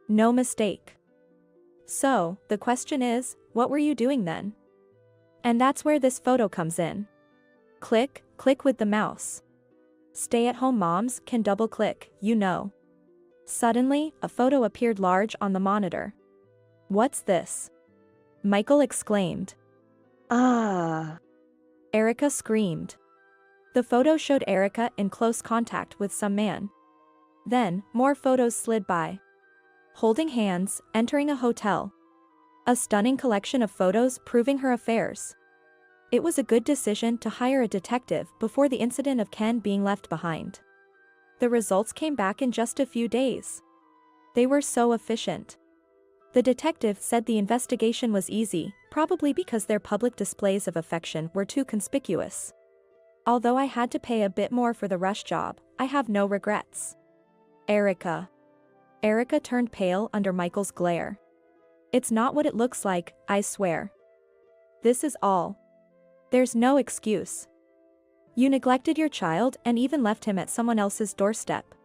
No mistake. So, the question is, what were you doing then? And that's where this photo comes in. Click, click with the mouse. Stay-at-home moms can double-click, you know. Suddenly, a photo appeared large on the monitor. What's this? Michael exclaimed. Ah! Erica screamed. The photo showed Erica in close contact with some man. Then, more photos slid by. Holding hands, entering a hotel. A stunning collection of photos proving her affairs. It was a good decision to hire a detective before the incident of Ken being left behind. The results came back in just a few days. They were so efficient. The detective said the investigation was easy, probably because their public displays of affection were too conspicuous. Although I had to pay a bit more for the rush job, I have no regrets. Erica. Erica turned pale under Michael's glare. It's not what it looks like, I swear. This is all. There's no excuse. You neglected your child and even left him at someone else's doorstep.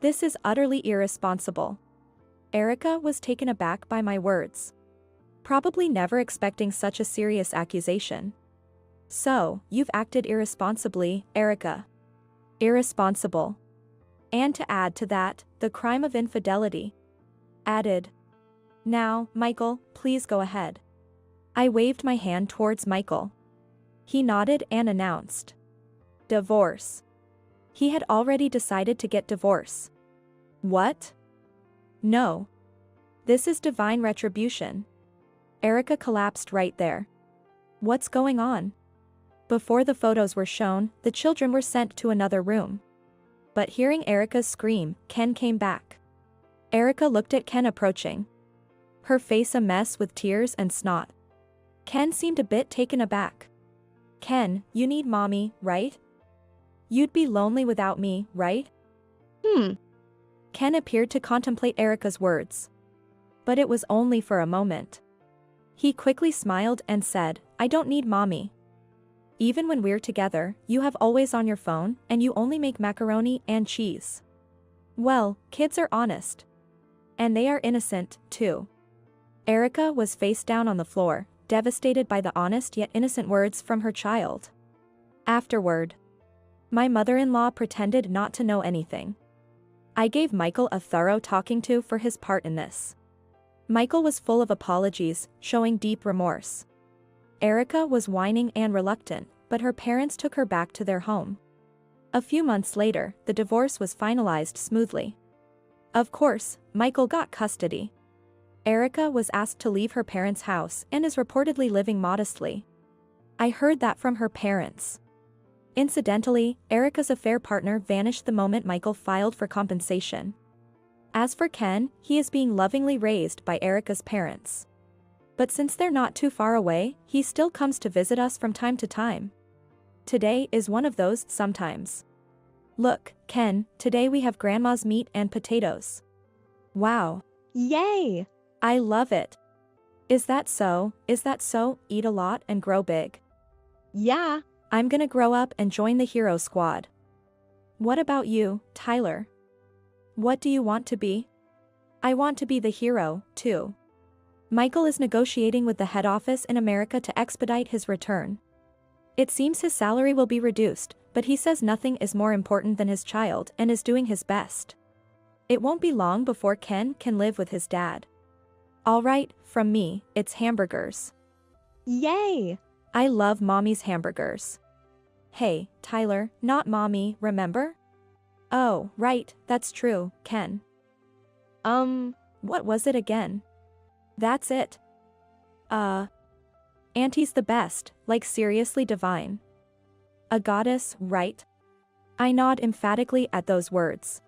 This is utterly irresponsible. Erica was taken aback by my words. Probably never expecting such a serious accusation. So, you've acted irresponsibly, Erica. Irresponsible. And to add to that, the crime of infidelity. Added. Now, Michael, please go ahead. I waved my hand towards Michael. He nodded and announced. Divorce. He had already decided to get divorce. What? No. This is divine retribution. Erica collapsed right there. What's going on? Before the photos were shown, the children were sent to another room. But hearing Erica's scream, Ken came back. Erica looked at Ken approaching. Her face a mess with tears and snot. Ken seemed a bit taken aback. Ken, you need mommy, right? You'd be lonely without me, right? Ken appeared to contemplate Erica's words. But it was only for a moment. He quickly smiled and said, I don't need mommy. Even when we're together, you have always on your phone, and you only make macaroni and cheese. Well, kids are honest. And they are innocent, too. Erica was face down on the floor, devastated by the honest yet innocent words from her child. Afterward, my mother-in-law pretended not to know anything. I gave Michael a thorough talking to for his part in this. Michael was full of apologies, showing deep remorse. Erica was whining and reluctant, but her parents took her back to their home. A few months later, the divorce was finalized smoothly. Of course, Michael got custody. Erica was asked to leave her parents' house and is reportedly living modestly. I heard that from her parents. Incidentally, Erica's affair partner vanished the moment Michael filed for compensation. As for Ken, he is being lovingly raised by Erica's parents. But since they're not too far away, he still comes to visit us from time to time. Today is one of those sometimes. Look, Ken, today we have grandma's meat and potatoes. Wow. Yay! I love it. Is that so? Is that so? Eat a lot and grow big. Yeah. I'm gonna grow up and join the hero squad. What about you, Tyler? What do you want to be? I want to be the hero, too. Michael is negotiating with the head office in America to expedite his return. It seems his salary will be reduced, but he says nothing is more important than his child and is doing his best. It won't be long before Ken can live with his dad. Alright, from me, it's hamburgers. Yay! I love mommy's hamburgers. Hey, Tyler, not mommy, remember? Oh, right, that's true, Ken. What was it again? That's it. Auntie's the best, like seriously divine. A goddess, right? I nod emphatically at those words.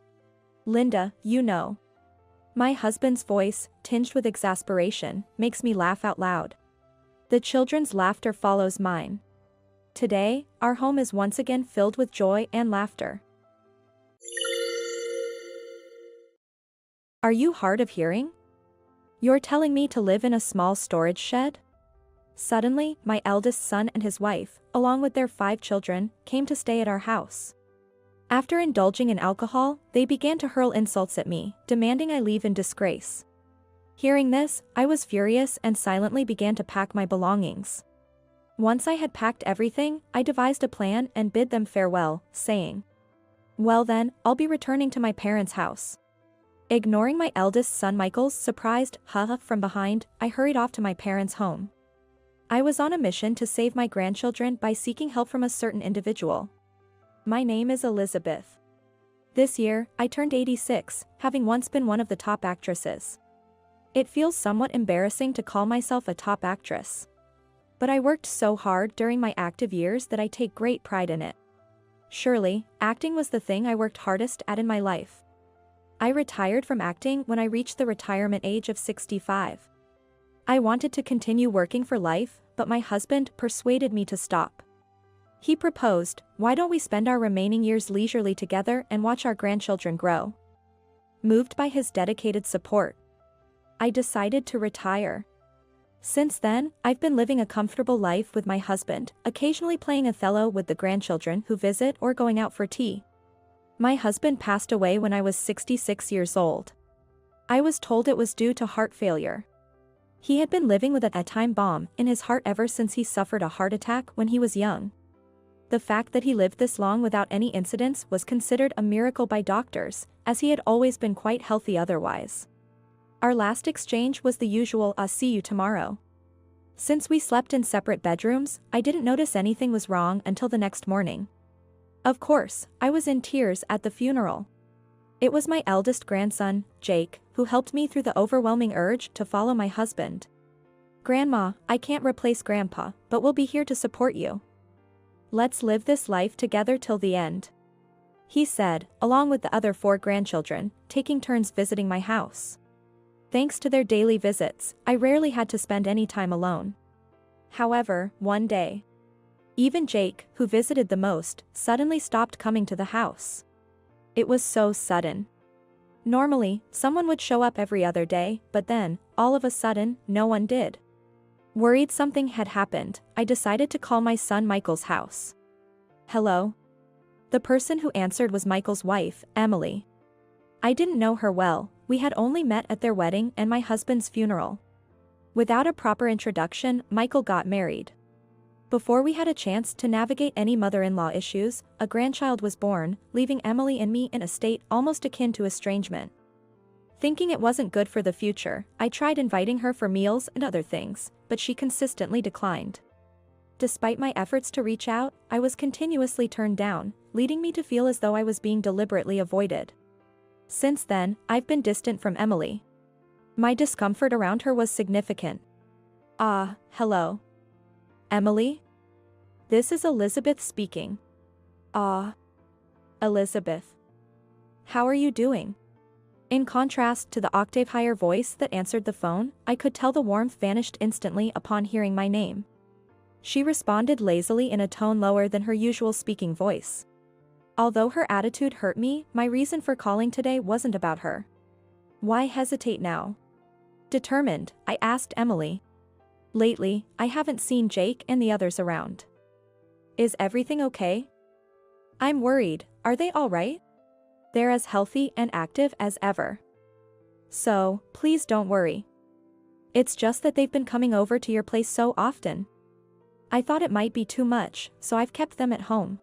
Linda, you know. My husband's voice, tinged with exasperation, makes me laugh out loud. The children's laughter follows mine. Today, our home is once again filled with joy and laughter. Are you hard of hearing? You're telling me to live in a small storage shed? Suddenly, my eldest son and his wife, along with their 5 children, came to stay at our house. After indulging in alcohol, they began to hurl insults at me, demanding I leave in disgrace. Hearing this, I was furious and silently began to pack my belongings. Once I had packed everything, I devised a plan and bid them farewell, saying, well then, I'll be returning to my parents' house. Ignoring my eldest son Michael's surprised "huh" from behind, I hurried off to my parents' home. I was on a mission to save my grandchildren by seeking help from a certain individual. My name is Elizabeth. This year, I turned 86, having once been one of the top actresses. It feels somewhat embarrassing to call myself a top actress. But I worked so hard during my active years that I take great pride in it. Surely, acting was the thing I worked hardest at in my life. I retired from acting when I reached the retirement age of 65. I wanted to continue working for life, but my husband persuaded me to stop. He proposed, why don't we spend our remaining years leisurely together and watch our grandchildren grow? Moved by his dedicated support, I decided to retire. Since then, I've been living a comfortable life with my husband, occasionally playing Othello with the grandchildren who visit or going out for tea. My husband passed away when I was 66 years old. I was told it was due to heart failure. He had been living with a time bomb in his heart ever since he suffered a heart attack when he was young. The fact that he lived this long without any incidents was considered a miracle by doctors, as he had always been quite healthy otherwise. Our last exchange was the usual see you tomorrow. Since we slept in separate bedrooms, I didn't notice anything was wrong until the next morning. Of course, I was in tears at the funeral. It was my eldest grandson, Jake, who helped me through the overwhelming urge to follow my husband. "Grandma, I can't replace Grandpa, but we'll be here to support you. Let's live this life together till the end," he said, along with the other 4 grandchildren, taking turns visiting my house. Thanks to their daily visits, I rarely had to spend any time alone. However, one day, even Jake, who visited the most, suddenly stopped coming to the house. It was so sudden. Normally, someone would show up every other day, but then, all of a sudden, no one did. Worried something had happened, I decided to call my son Michael's house. "Hello?" The person who answered was Michael's wife, Emily. I didn't know her well, we had only met at their wedding and my husband's funeral. Without a proper introduction, Michael got married. Before we had a chance to navigate any mother-in-law issues, a grandchild was born, leaving Emily and me in a state almost akin to estrangement. Thinking it wasn't good for the future, I tried inviting her for meals and other things, but she consistently declined. Despite my efforts to reach out, I was continuously turned down, leading me to feel as though I was being deliberately avoided. Since then, I've been distant from Emily. My discomfort around her was significant. Hello. Emily? This is Elizabeth speaking. Elizabeth. How are you doing? In contrast to the octave higher voice that answered the phone, I could tell the warmth vanished instantly upon hearing my name. She responded lazily in a tone lower than her usual speaking voice. Although her attitude hurt me, my reason for calling today wasn't about her. Why hesitate now? Determined, I asked Emily. Lately, I haven't seen Jake and the others around. Is everything okay? I'm worried, are they all right? They're as healthy and active as ever. So, please don't worry. It's just that they've been coming over to your place so often. I thought it might be too much, so I've kept them at home.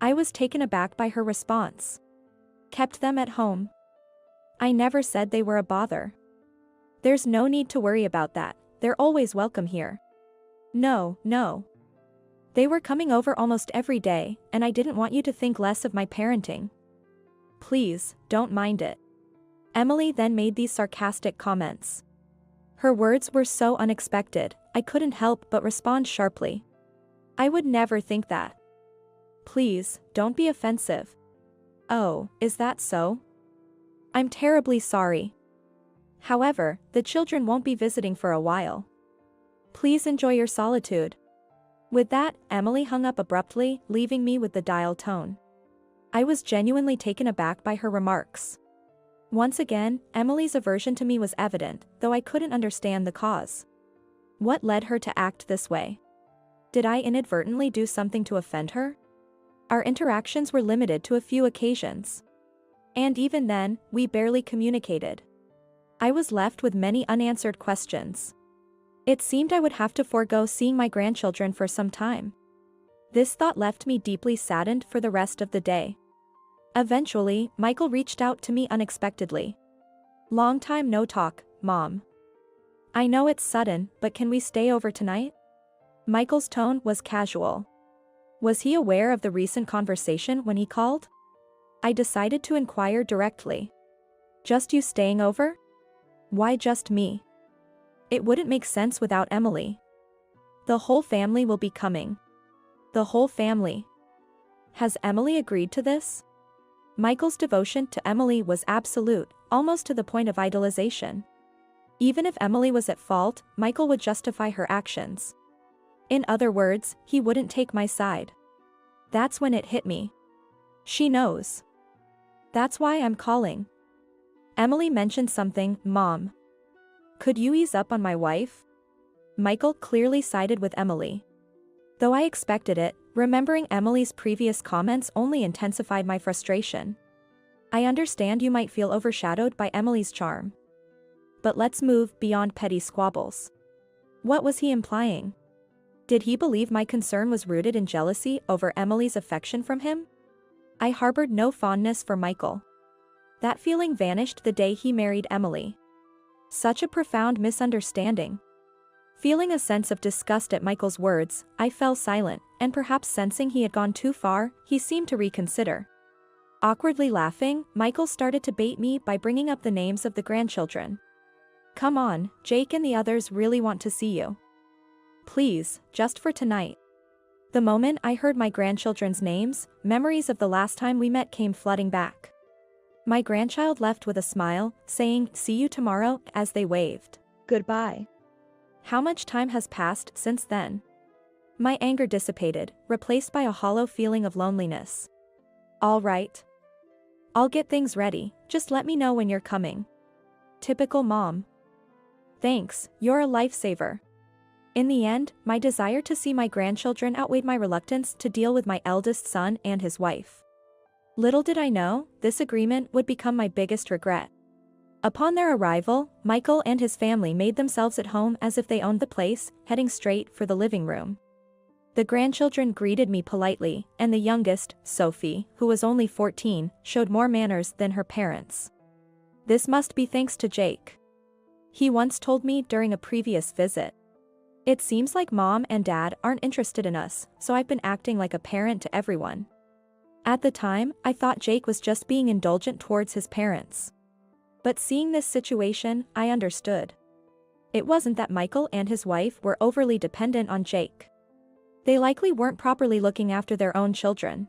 I was taken aback by her response. Kept them at home? I never said they were a bother. There's no need to worry about that, they're always welcome here. No. They were coming over almost every day, and I didn't want you to think less of my parenting. Please, don't mind it. Emily then made these sarcastic comments. Her words were so unexpected, I couldn't help but respond sharply. I would never think that. Please, don't be offensive. Oh, is that so? I'm terribly sorry. However, the children won't be visiting for a while. Please enjoy your solitude. With that, Emily hung up abruptly, leaving me with the dial tone. I was genuinely taken aback by her remarks. Once again, Emily's aversion to me was evident, though I couldn't understand the cause. What led her to act this way? Did I inadvertently do something to offend her? Our interactions were limited to a few occasions. And even then, we barely communicated. I was left with many unanswered questions. It seemed I would have to forego seeing my grandchildren for some time. This thought left me deeply saddened for the rest of the day. Eventually, Michael reached out to me unexpectedly. Long time no talk, Mom. I know it's sudden, but can we stay over tonight? Michael's tone was casual. Was he aware of the recent conversation when he called? I decided to inquire directly. Just you staying over? Why just me? It wouldn't make sense without Emily. The whole family will be coming. The whole family. Has Emily agreed to this? Michael's devotion to Emily was absolute, almost to the point of idolization. Even if Emily was at fault, Michael would justify her actions. In other words, he wouldn't take my side. That's when it hit me. She knows. That's why I'm calling. Emily mentioned something, Mom. Could you ease up on my wife? Michael clearly sided with Emily. Though I expected it, remembering Emily's previous comments only intensified my frustration. I understand you might feel overshadowed by Emily's charm. But let's move beyond petty squabbles. What was he implying? Did he believe my concern was rooted in jealousy over Emily's affection from him? I harbored no fondness for Michael. That feeling vanished the day he married Emily. Such a profound misunderstanding. Feeling a sense of disgust at Michael's words, I fell silent, and perhaps sensing he had gone too far, he seemed to reconsider. Awkwardly laughing, Michael started to bait me by bringing up the names of the grandchildren. Come on, Jake and the others really want to see you. Please, just for tonight. The moment I heard my grandchildren's names, memories of the last time we met came flooding back. My grandchild left with a smile, saying, "See you tomorrow," as they waved. Goodbye. How much time has passed since then? My anger dissipated, replaced by a hollow feeling of loneliness. All right. I'll get things ready, just let me know when you're coming. Typical mom. Thanks, you're a lifesaver. In the end, my desire to see my grandchildren outweighed my reluctance to deal with my eldest son and his wife. Little did I know, this agreement would become my biggest regret. Upon their arrival, Michael and his family made themselves at home as if they owned the place, heading straight for the living room. The grandchildren greeted me politely, and the youngest, Sophie, who was only 14, showed more manners than her parents. This must be thanks to Jake. He once told me during a previous visit. It seems like mom and dad aren't interested in us, so I've been acting like a parent to everyone. At the time, I thought Jake was just being indulgent towards his parents. But seeing this situation, I understood. It wasn't that Michael and his wife were overly dependent on Jake. They likely weren't properly looking after their own children.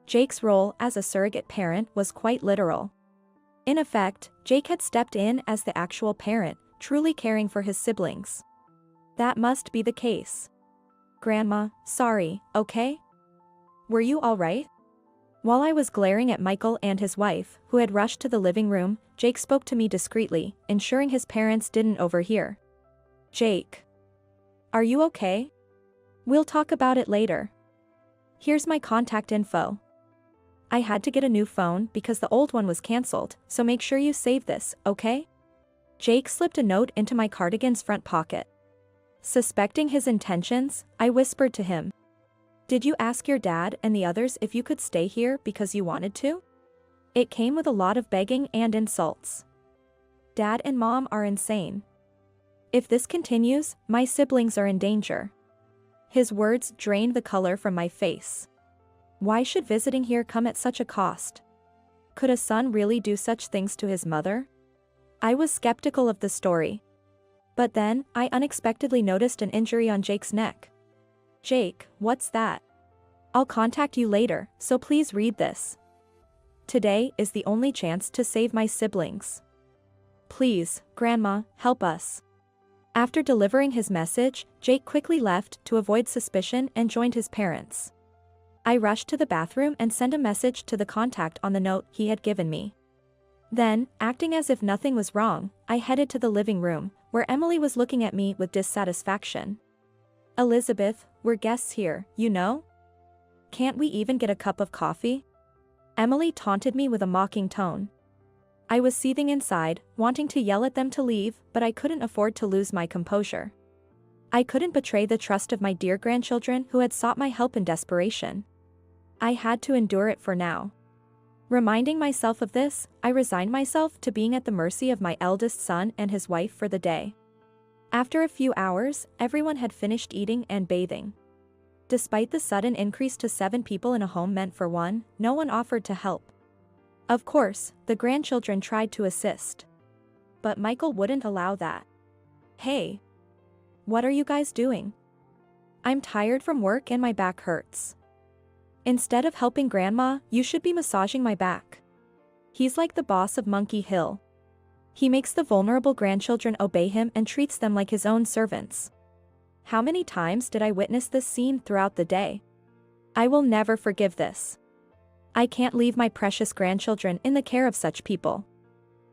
Jake's role as a surrogate parent was quite literal. In effect, Jake had stepped in as the actual parent, truly caring for his siblings. That must be the case. Grandma, sorry, okay? Were you all right? While I was glaring at Michael and his wife, who had rushed to the living room, Jake spoke to me discreetly, ensuring his parents didn't overhear. Jake. Are you okay? We'll talk about it later. Here's my contact info. I had to get a new phone because the old one was cancelled, so make sure you save this, okay? Jake slipped a note into my cardigan's front pocket. Suspecting his intentions, I whispered to him. Did you ask your dad and the others if you could stay here because you wanted to? It came with a lot of begging and insults. Dad and mom are insane. If this continues, my siblings are in danger. His words drained the color from my face. Why should visiting here come at such a cost? Could a son really do such things to his mother? I was skeptical of the story. But then, I unexpectedly noticed an injury on Jake's neck. Jake, what's that? I'll contact you later, so please read this. Today is the only chance to save my siblings. Please, Grandma, help us. After delivering his message, Jake quickly left to avoid suspicion and joined his parents. I rushed to the bathroom and sent a message to the contact on the note he had given me. Then, acting as if nothing was wrong, I headed to the living room, where Emily was looking at me with dissatisfaction. Elizabeth, we're guests here, you know? Can't we even get a cup of coffee? Emily taunted me with a mocking tone. I was seething inside, wanting to yell at them to leave, but I couldn't afford to lose my composure. I couldn't betray the trust of my dear grandchildren who had sought my help in desperation. I had to endure it for now. Reminding myself of this, I resigned myself to being at the mercy of my eldest son and his wife for the day. After a few hours, everyone had finished eating and bathing. Despite the sudden increase to 7 people in a home meant for one, no one offered to help. Of course, the grandchildren tried to assist. But Michael wouldn't allow that. Hey. What are you guys doing? I'm tired from work and my back hurts. Instead of helping Grandma, you should be massaging my back. He's like the boss of Monkey Hill. He makes the vulnerable grandchildren obey him and treats them like his own servants. How many times did I witness this scene throughout the day? I will never forgive this. I can't leave my precious grandchildren in the care of such people.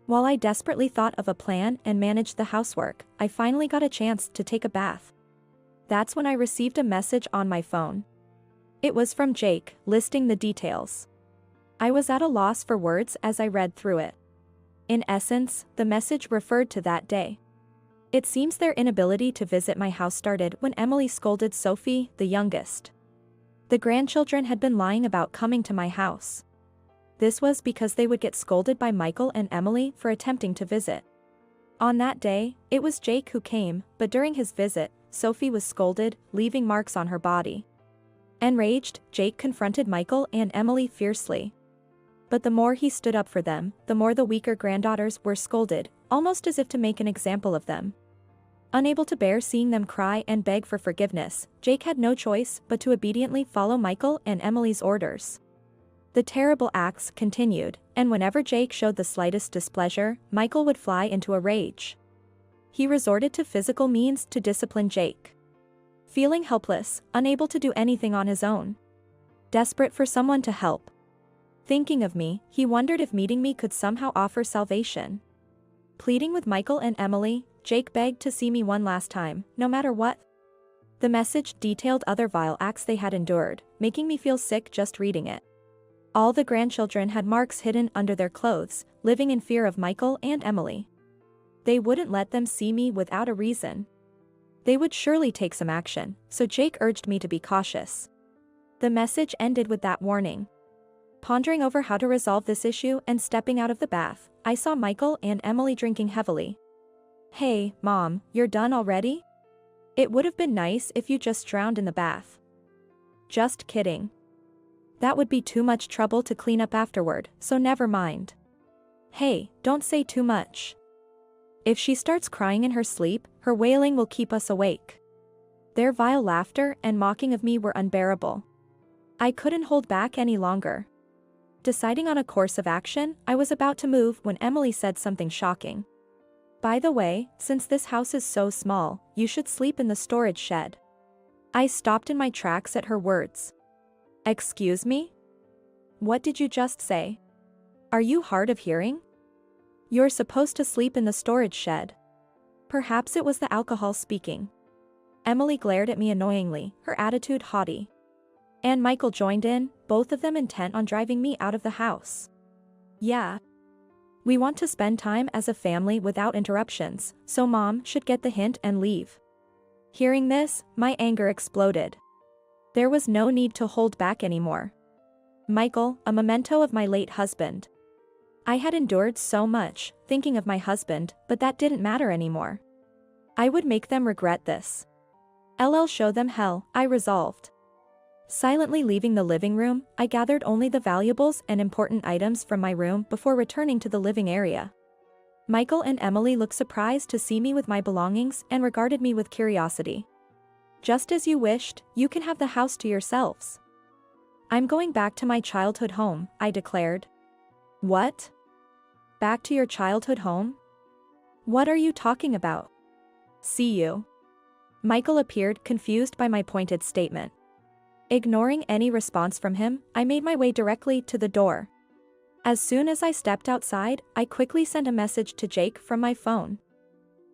While I desperately thought of a plan and managed the housework, I finally got a chance to take a bath. That's when I received a message on my phone. It was from Jake, listing the details. I was at a loss for words as I read through it. In essence, the message referred to that day. It seems their inability to visit my house started when Emily scolded Sophie, the youngest. The grandchildren had been lying about coming to my house. This was because they would get scolded by Michael and Emily for attempting to visit. On that day, it was Jake who came, but during his visit, Sophie was scolded, leaving marks on her body. Enraged, Jake confronted Michael and Emily fiercely. But the more he stood up for them, the more the weaker granddaughters were scolded, almost as if to make an example of them. Unable to bear seeing them cry and beg for forgiveness, Jake had no choice but to obediently follow Michael and Emily's orders. The terrible acts continued, and whenever Jake showed the slightest displeasure, Michael would fly into a rage. He resorted to physical means to discipline Jake. Feeling helpless, unable to do anything on his own. Desperate for someone to help. Thinking of me, he wondered if meeting me could somehow offer salvation. Pleading with Michael and Emily, Jake begged to see me one last time, no matter what. The message detailed other vile acts they had endured, making me feel sick just reading it. All the grandchildren had marks hidden under their clothes, living in fear of Michael and Emily. They wouldn't let them see me without a reason. They would surely take some action, so Jake urged me to be cautious. The message ended with that warning. Pondering over how to resolve this issue and stepping out of the bath, I saw Michael and Emily drinking heavily. "Hey, Mom, you're done already? It would have been nice if you just drowned in the bath." "Just kidding. That would be too much trouble to clean up afterward, so never mind." "Hey, don't say too much. If she starts crying in her sleep, her wailing will keep us awake." Their vile laughter and mocking of me were unbearable. I couldn't hold back any longer. Deciding on a course of action, I was about to move when Emily said something shocking. "By the way, since this house is so small, you should sleep in the storage shed." I stopped in my tracks at her words. "Excuse me? What did you just say? Are you hard of hearing? You're supposed to sleep in the storage shed." Perhaps it was the alcohol speaking. Emily glared at me annoyingly, her attitude haughty. And Michael joined in, both of them intent on driving me out of the house. "Yeah. We want to spend time as a family without interruptions, so Mom should get the hint and leave." Hearing this, my anger exploded. There was no need to hold back anymore. Michael, a memento of my late husband. I had endured so much, thinking of my husband, but that didn't matter anymore. I would make them regret this. LL show them hell, I resolved. Silently leaving the living room, I gathered only the valuables and important items from my room before returning to the living area. Michael and Emily looked surprised to see me with my belongings and regarded me with curiosity. "Just as you wished, you can have the house to yourselves." "I'm going back to my childhood home," I declared. "What? Back to your childhood home? What are you talking about?" "See you." Michael appeared confused by my pointed statement. Ignoring any response from him, I made my way directly to the door. As soon as I stepped outside, I quickly sent a message to Jake from my phone.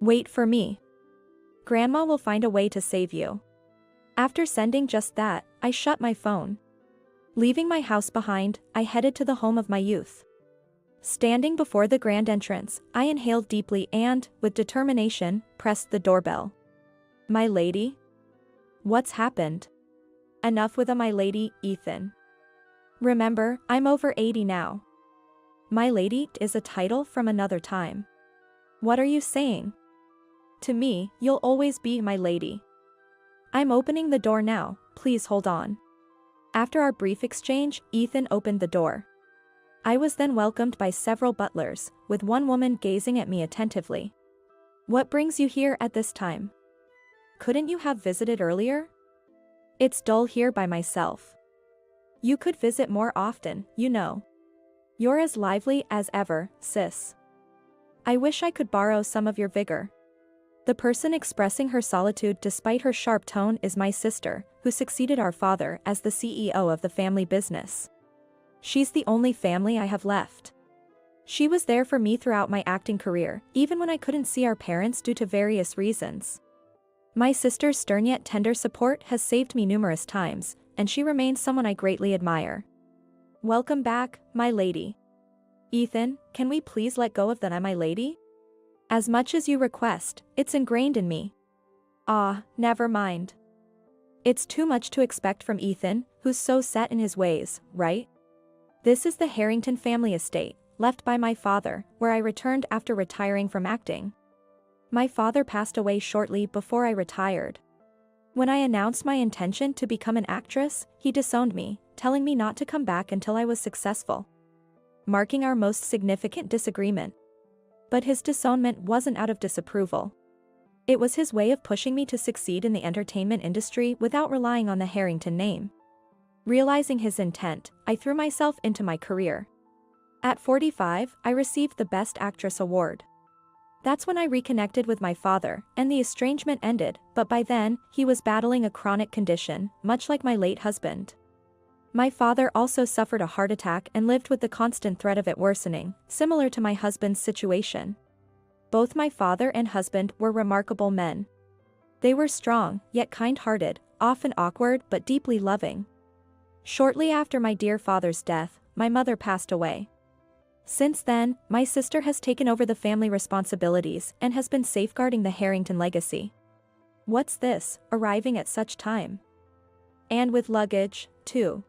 "Wait for me. Grandma will find a way to save you." After sending just that, I shut my phone. Leaving my house behind, I headed to the home of my youth. Standing before the grand entrance, I inhaled deeply and, with determination, pressed the doorbell. "My lady? What's happened?" "Enough with a my lady, Ethan. Remember, I'm over 80 now." "My lady" is a title from another time. "What are you saying? To me, you'll always be my lady." "I'm opening the door now, please hold on." After our brief exchange, Ethan opened the door. I was then welcomed by several butlers, with one woman gazing at me attentively. "What brings you here at this time? Couldn't you have visited earlier? It's dull here by myself." "You could visit more often, you know. You're as lively as ever, sis. I wish I could borrow some of your vigor." The person expressing her solitude despite her sharp tone is my sister, who succeeded our father as the CEO of the family business. She's the only family I have left. She was there for me throughout my acting career, even when I couldn't see our parents due to various reasons. My sister's stern yet tender support has saved me numerous times, and she remains someone I greatly admire. "Welcome back, my lady." "Ethan, can we please let go of the my lady? As much as you request, it's ingrained in me. Ah, never mind. It's too much to expect from Ethan, who's so set in his ways, right? This is the Harrington family estate, left by my father, where I returned after retiring from acting. My father passed away shortly before I retired. When I announced my intention to become an actress, he disowned me, telling me not to come back until I was successful, marking our most significant disagreement. But his disownment wasn't out of disapproval. It was his way of pushing me to succeed in the entertainment industry without relying on the Harrington name. Realizing his intent, I threw myself into my career. At 45, I received the Best Actress award. That's when I reconnected with my father, and the estrangement ended, but by then, he was battling a chronic condition, much like my late husband. My father also suffered a heart attack and lived with the constant threat of it worsening, similar to my husband's situation. Both my father and husband were remarkable men. They were strong, yet kind-hearted, often awkward but deeply loving. Shortly after my dear father's death, my mother passed away. Since then, my sister has taken over the family responsibilities and has been safeguarding the Harrington legacy. What's this, arriving at such time? And with luggage, too.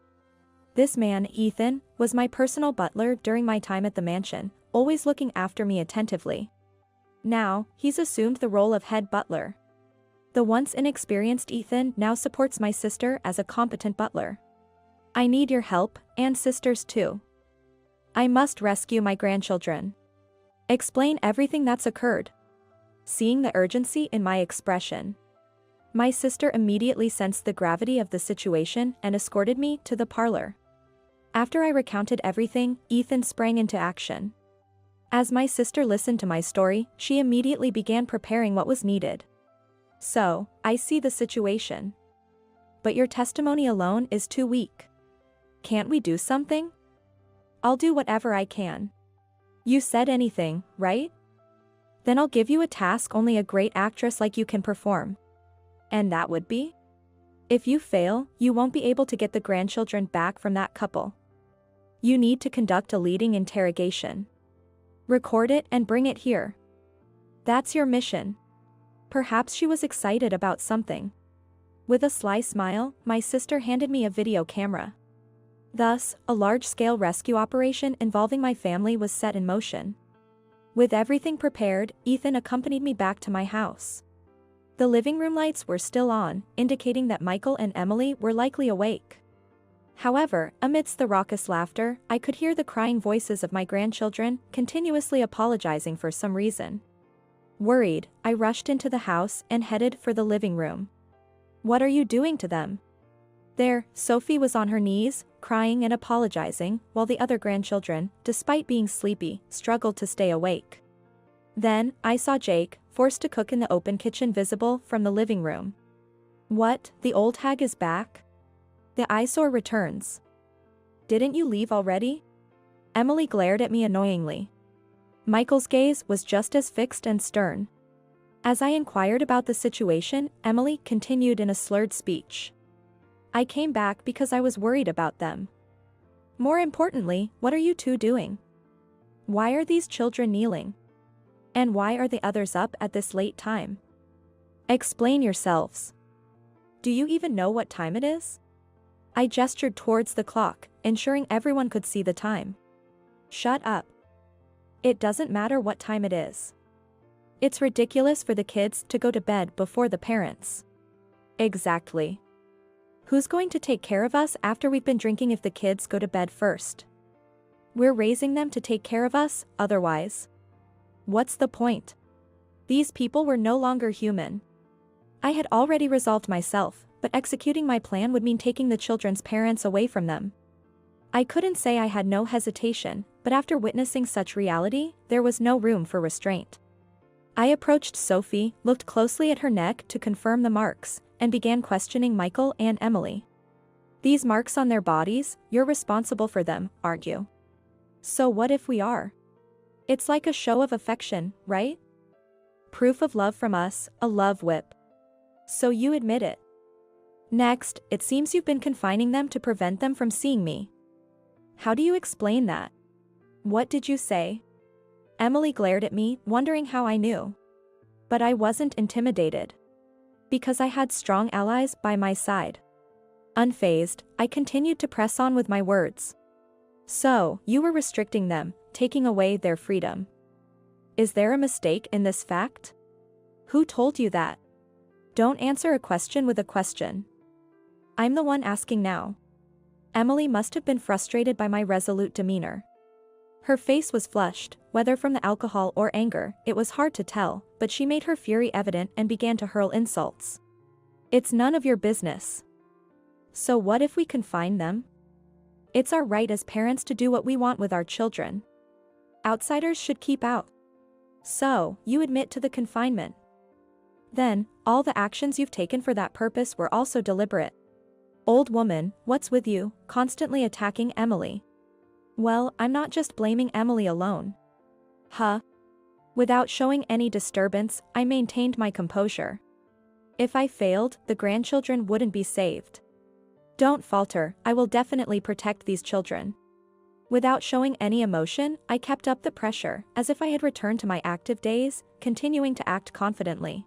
This man, Ethan, was my personal butler during my time at the mansion, always looking after me attentively. Now, he's assumed the role of head butler. The once inexperienced Ethan now supports my sister as a competent butler. I need your help, and sisters too. I must rescue my grandchildren. Explain everything that's occurred. Seeing the urgency in my expression, my sister immediately sensed the gravity of the situation and escorted me to the parlor. After I recounted everything, Ethan sprang into action. As my sister listened to my story, she immediately began preparing what was needed. So, I see the situation. But your testimony alone is too weak. Can't we do something? I'll do whatever I can. You said anything, right? Then I'll give you a task only a great actress like you can perform. And that would be? If you fail, you won't be able to get the grandchildren back from that couple. You need to conduct a leading interrogation. Record it and bring it here. That's your mission. Perhaps she was excited about something. With a sly smile, my sister handed me a video camera. Thus, a large-scale rescue operation involving my family was set in motion. With everything prepared, Ethan accompanied me back to my house. The living room lights were still on, indicating that Michael and Emily were likely awake. However, amidst the raucous laughter, I could hear the crying voices of my grandchildren, continuously apologizing for some reason. Worried, I rushed into the house and headed for the living room. What are you doing to them? There, Sophie was on her knees, crying and apologizing, while the other grandchildren, despite being sleepy, struggled to stay awake. Then, I saw Jake, forced to cook in the open kitchen visible from the living room. What, the old hag is back? The eyesore returns. Didn't you leave already? Emily glared at me annoyingly. Michael's gaze was just as fixed and stern. As I inquired about the situation, Emily continued in a slurred speech. I came back because I was worried about them. More importantly, what are you two doing? Why are these children kneeling? And why are the others up at this late time? Explain yourselves. Do you even know what time it is? I gestured towards the clock, ensuring everyone could see the time. Shut up. It doesn't matter what time it is. It's ridiculous for the kids to go to bed before the parents. Exactly. Who's going to take care of us after we've been drinking if the kids go to bed first? We're raising them to take care of us, otherwise. What's the point? These people were no longer human. I had already resolved myself, but executing my plan would mean taking the children's parents away from them. I couldn't say I had no hesitation, but after witnessing such reality, there was no room for restraint. I approached Sophie, looked closely at her neck to confirm the marks, and began questioning Michael and Emily. These marks on their bodies, you're responsible for them, aren't you? So what if we are? It's like a show of affection, right? Proof of love from us, a love whip. So you admit it. Next, it seems you've been confining them to prevent them from seeing me. How do you explain that? What did you say? Emily glared at me, wondering how I knew. But I wasn't intimidated. Because I had strong allies by my side. Unfazed, I continued to press on with my words. So, you were restricting them, taking away their freedom. Is there a mistake in this fact? Who told you that? Don't answer a question with a question. I'm the one asking now. Emily must have been frustrated by my resolute demeanor. Her face was flushed, whether from the alcohol or anger, it was hard to tell, but she made her fury evident and began to hurl insults. It's none of your business. So what if we confine them? It's our right as parents to do what we want with our children. Outsiders should keep out. So, you admit to the confinement. Then, all the actions you've taken for that purpose were also deliberate. Old woman, what's with you, constantly attacking Emily? Well, I'm not just blaming Emily alone. Huh? Without showing any disturbance, I maintained my composure. If I failed, the grandchildren wouldn't be saved. Don't falter, I will definitely protect these children. Without showing any emotion, I kept up the pressure, as if I had returned to my active days, continuing to act confidently.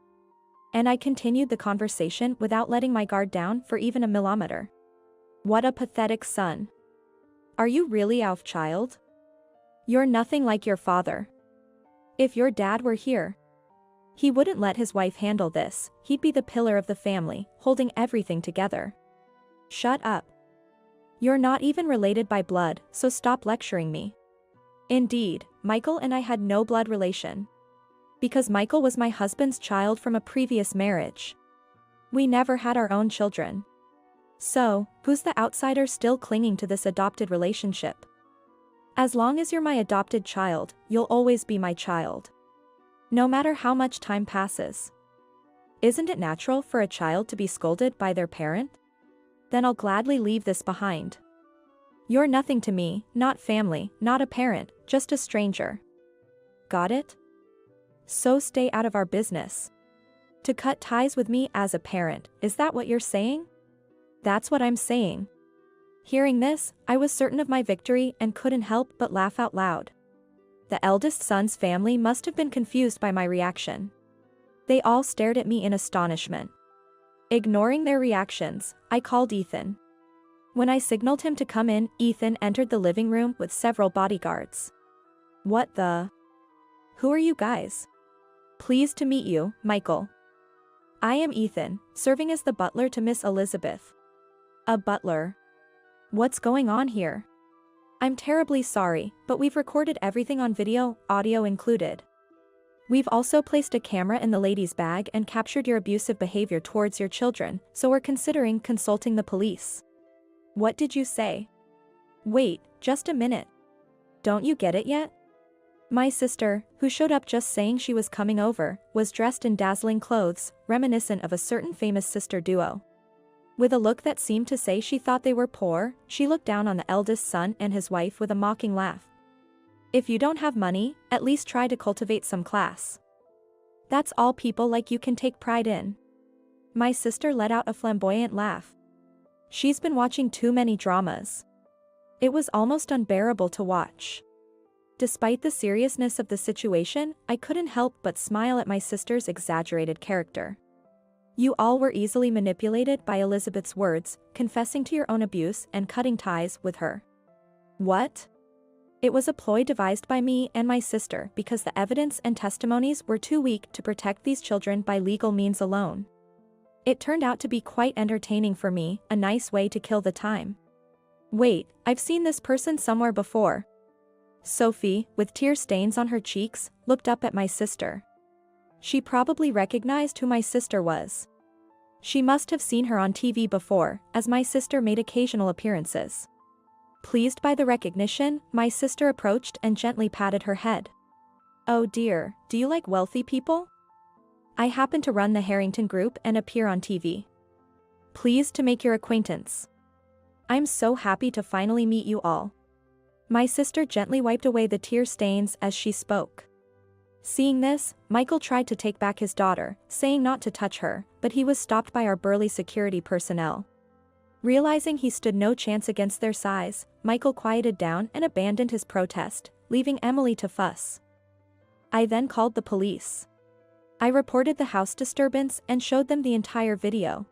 And I continued the conversation without letting my guard down for even a millimeter. What a pathetic son. Are you really Alf, child? You're nothing like your father. If your dad were here, he wouldn't let his wife handle this, he'd be the pillar of the family, holding everything together. Shut up. You're not even related by blood, so stop lecturing me. Indeed, Michael and I had no blood relation. Because Michael was my husband's child from a previous marriage. We never had our own children. So, who's the outsider still clinging to this adopted relationship? As long as you're my adopted child, you'll always be my child. No matter how much time passes. Isn't it natural for a child to be scolded by their parent? Then I'll gladly leave this behind. You're nothing to me, not family, not a parent, just a stranger. Got it? So stay out of our business. To cut ties with me as a parent, is that what you're saying? That's what I'm saying. Hearing this, I was certain of my victory and couldn't help but laugh out loud. The eldest son's family must have been confused by my reaction. They all stared at me in astonishment. Ignoring their reactions, I called Ethan. When I signaled him to come in, Ethan entered the living room with several bodyguards. What the? Who are you guys? Pleased to meet you, Michael. I am Ethan, serving as the butler to Miss Elizabeth. A butler? What's going on here? I'm terribly sorry, but we've recorded everything on video, audio included. We've also placed a camera in the lady's bag and captured your abusive behavior towards your children, so we're considering consulting the police. What did you say? Wait, just a minute. Don't you get it yet? My sister, who showed up just saying she was coming over, was dressed in dazzling clothes, reminiscent of a certain famous sister duo. With a look that seemed to say she thought they were poor, she looked down on the eldest son and his wife with a mocking laugh. If you don't have money, at least try to cultivate some class. That's all people like you can take pride in. My sister let out a flamboyant laugh. She's been watching too many dramas. It was almost unbearable to watch. Despite the seriousness of the situation, I couldn't help but smile at my sister's exaggerated character. You all were easily manipulated by Elizabeth's words, confessing to your own abuse and cutting ties with her. What? It was a ploy devised by me and my sister because the evidence and testimonies were too weak to protect these children by legal means alone. It turned out to be quite entertaining for me, a nice way to kill the time. Wait, I've seen this person somewhere before. Sophie, with tear stains on her cheeks, looked up at my sister. She probably recognized who my sister was. She must have seen her on TV before, as my sister made occasional appearances. Pleased by the recognition, my sister approached and gently patted her head. Oh dear, do you like wealthy people? I happen to run the Harrington Group and appear on TV. Pleased to make your acquaintance. I'm so happy to finally meet you all. My sister gently wiped away the tear stains as she spoke. Seeing this, Michael tried to take back his daughter, saying not to touch her, but he was stopped by our burly security personnel. Realizing he stood no chance against their size, Michael quieted down and abandoned his protest, leaving Emily to fuss. I then called the police. I reported the house disturbance and showed them the entire video.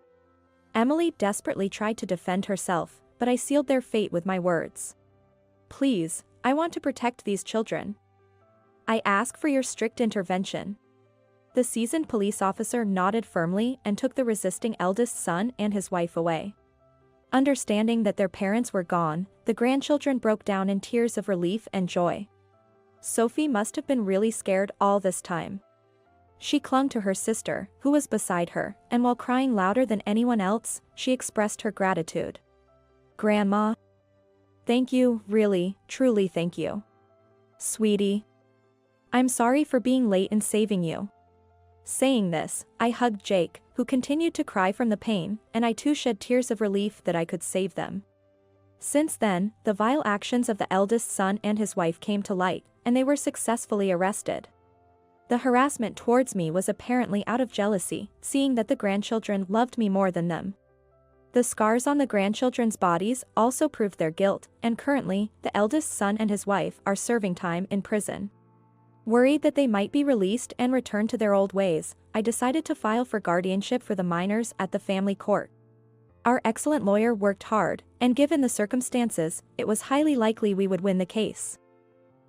Emily desperately tried to defend herself, but I sealed their fate with my words. Please, I want to protect these children. I ask for your strict intervention. The seasoned police officer nodded firmly and took the resisting eldest son and his wife away. Understanding that their parents were gone, the grandchildren broke down in tears of relief and joy. Sophie must have been really scared all this time. She clung to her sister, who was beside her, and while crying louder than anyone else, she expressed her gratitude. Grandma. Thank you, really, truly thank you. Sweetie. I'm sorry for being late in saving you. Saying this, I hugged Jake, who continued to cry from the pain, and I too shed tears of relief that I could save them. Since then, the vile actions of the eldest son and his wife came to light, and they were successfully arrested. The harassment towards me was apparently out of jealousy, seeing that the grandchildren loved me more than them. The scars on the grandchildren's bodies also proved their guilt, and currently, the eldest son and his wife are serving time in prison. Worried that they might be released and return to their old ways, I decided to file for guardianship for the minors at the family court. Our excellent lawyer worked hard, and given the circumstances, it was highly likely we would win the case.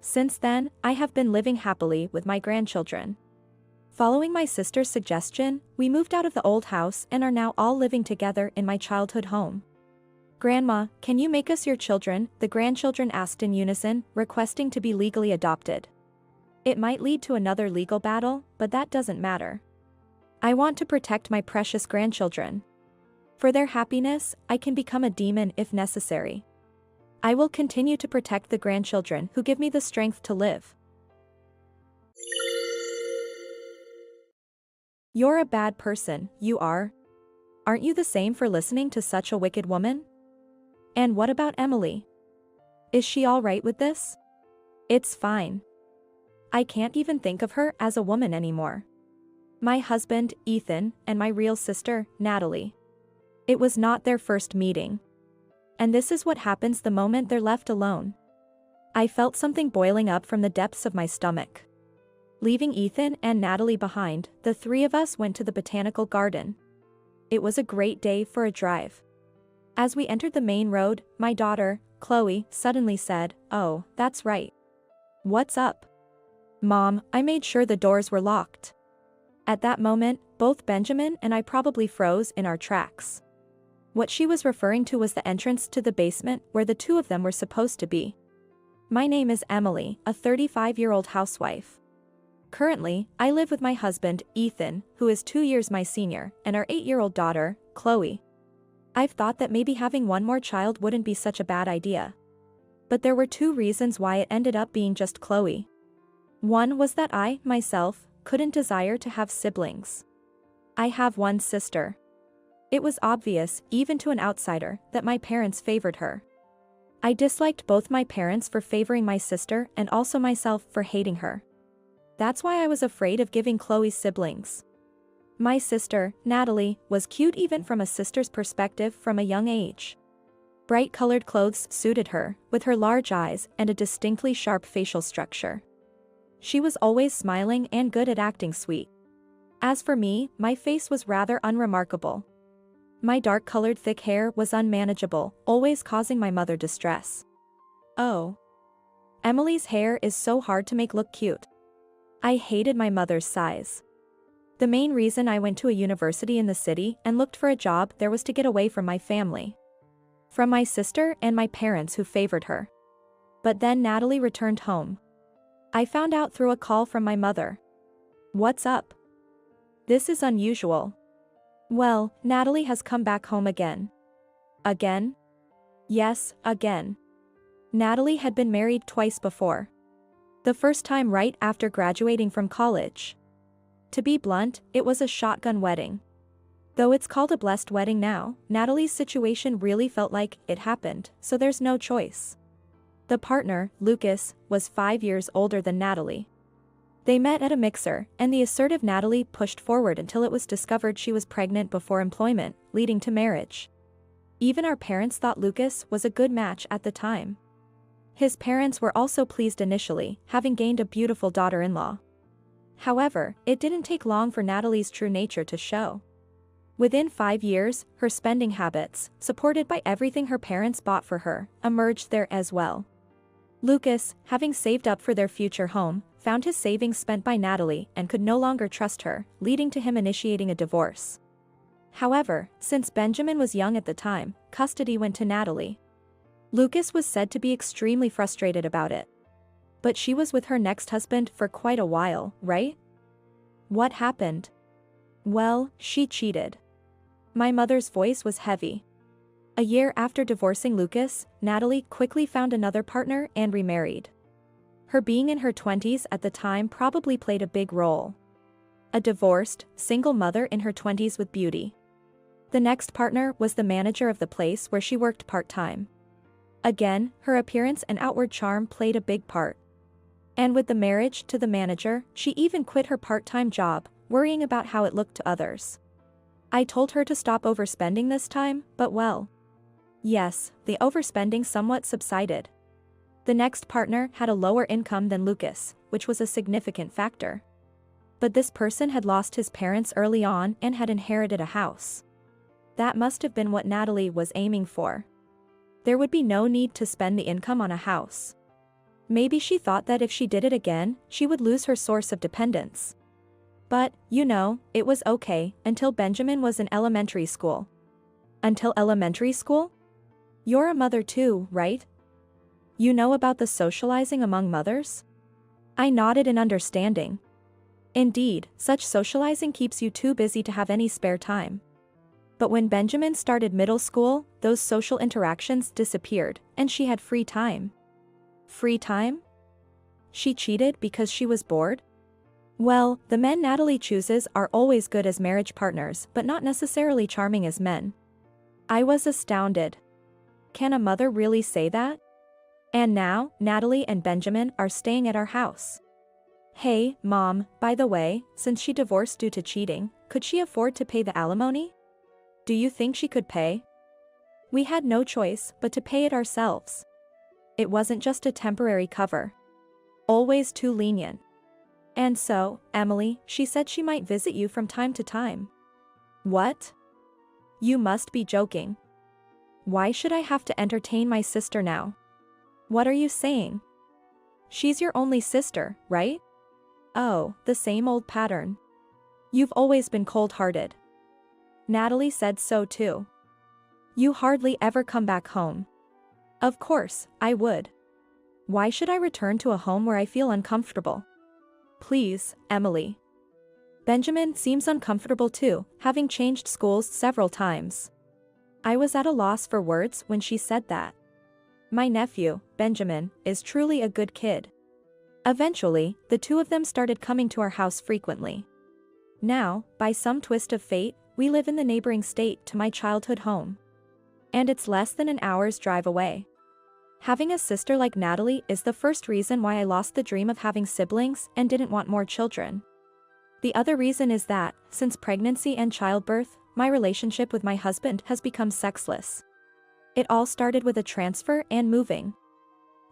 Since then, I have been living happily with my grandchildren. Following my sister's suggestion, we moved out of the old house and are now all living together in my childhood home. Grandma, can you make us your children? The grandchildren asked in unison, requesting to be legally adopted. It might lead to another legal battle, but that doesn't matter. I want to protect my precious grandchildren. For their happiness, I can become a demon if necessary. I will continue to protect the grandchildren who give me the strength to live. You're a bad person, you are. Aren't you the same for listening to such a wicked woman? And what about Emily? Is she all right with this? It's fine. I can't even think of her as a woman anymore. My husband, Ethan, and my real sister, Natalie. It was not their first meeting. And this is what happens the moment they're left alone. I felt something boiling up from the depths of my stomach. Leaving Ethan and Natalie behind, the three of us went to the botanical garden. It was a great day for a drive. As we entered the main road, my daughter, Chloe, suddenly said, "Oh, that's right. What's up?" "Mom, I made sure the doors were locked." At that moment, both Benjamin and I probably froze in our tracks. What she was referring to was the entrance to the basement where the two of them were supposed to be. My name is Emily, a 35-year-old housewife. Currently, I live with my husband, Ethan, who is 2 years my senior, and our 8-year-old daughter, Chloe. I've thought that maybe having one more child wouldn't be such a bad idea. But there were two reasons why it ended up being just Chloe. One was that I, myself, couldn't desire to have siblings. I have one sister. It was obvious, even to an outsider, that my parents favored her. I disliked both my parents for favoring my sister and also myself for hating her. That's why I was afraid of giving Chloe siblings. My sister, Natalie, was cute even from a sister's perspective from a young age. Bright-colored clothes suited her, with her large eyes and a distinctly sharp facial structure. She was always smiling and good at acting sweet. As for me, my face was rather unremarkable. My dark-colored thick hair was unmanageable, always causing my mother distress. Oh. Emily's hair is so hard to make look cute. I hated my mother's size. The main reason I went to a university in the city and looked for a job there was to get away from my family. From my sister and my parents who favored her. But then Natalie returned home. I found out through a call from my mother. "What's up? This is unusual." "Well, Natalie has come back home again." "Again?" "Yes, again." Natalie had been married twice before. The first time right after graduating from college. To be blunt, it was a shotgun wedding. Though it's called a blessed wedding now, Natalie's situation really felt like it happened, so there's no choice. The partner, Lucas, was 5 years older than Natalie. They met at a mixer, and the assertive Natalie pushed forward until it was discovered she was pregnant before employment, leading to marriage. Even our parents thought Lucas was a good match at the time. His parents were also pleased initially, having gained a beautiful daughter-in-law. However, it didn't take long for Natalie's true nature to show. Within 5 years, her spending habits, supported by everything her parents bought for her, emerged there as well. Lucas, having saved up for their future home, found his savings spent by Natalie and could no longer trust her, leading to him initiating a divorce. However, since Benjamin was young at the time, custody went to Natalie. Lucas was said to be extremely frustrated about it. But she was with her next husband for quite a while, right? What happened? Well, she cheated. My mother's voice was heavy. A year after divorcing Lucas, Natalie quickly found another partner and remarried. Her being in her 20s at the time probably played a big role. A divorced, single mother in her 20s with beauty. The next partner was the manager of the place where she worked part-time. Again, her appearance and outward charm played a big part. And with the marriage to the manager, she even quit her part-time job, worrying about how it looked to others. I told her to stop overspending this time, but well. Yes, the overspending somewhat subsided. The next partner had a lower income than Lucas, which was a significant factor. But this person had lost his parents early on and had inherited a house. That must have been what Natalie was aiming for. There would be no need to spend the income on a house. Maybe she thought that if she did it again, she would lose her source of dependence. But, you know, it was okay until Benjamin was in elementary school. Until elementary school? You're a mother too, right? You know about the socializing among mothers? I nodded in understanding. Indeed, such socializing keeps you too busy to have any spare time. But when Benjamin started middle school, those social interactions disappeared, and she had free time. Free time? She cheated because she was bored? Well, the men Natalie chooses are always good as marriage partners, but not necessarily charming as men. I was astounded. Can a mother really say that? And now, Natalie and Benjamin are staying at our house. Hey, Mom, by the way, since she divorced due to cheating, could she afford to pay the alimony? Do you think she could pay? We had no choice but to pay it ourselves. It wasn't just a temporary cover. Always too lenient. And so, Emily, she said she might visit you from time to time. What? You must be joking. Why should I have to entertain my sister now? What are you saying? She's your only sister, right? Oh, the same old pattern. You've always been cold-hearted. Natalie said so too. You hardly ever come back home. Of course, I would. Why should I return to a home where I feel uncomfortable? Please, Emily. Benjamin seems uncomfortable too, having changed schools several times. I was at a loss for words when she said that. My nephew, Benjamin, is truly a good kid. Eventually, the two of them started coming to our house frequently. Now, by some twist of fate, we live in the neighboring state to my childhood home. And it's less than an hour's drive away. Having a sister like Natalie is the first reason why I lost the dream of having siblings and didn't want more children. The other reason is that, since pregnancy and childbirth, my relationship with my husband has become sexless. It all started with a transfer and moving.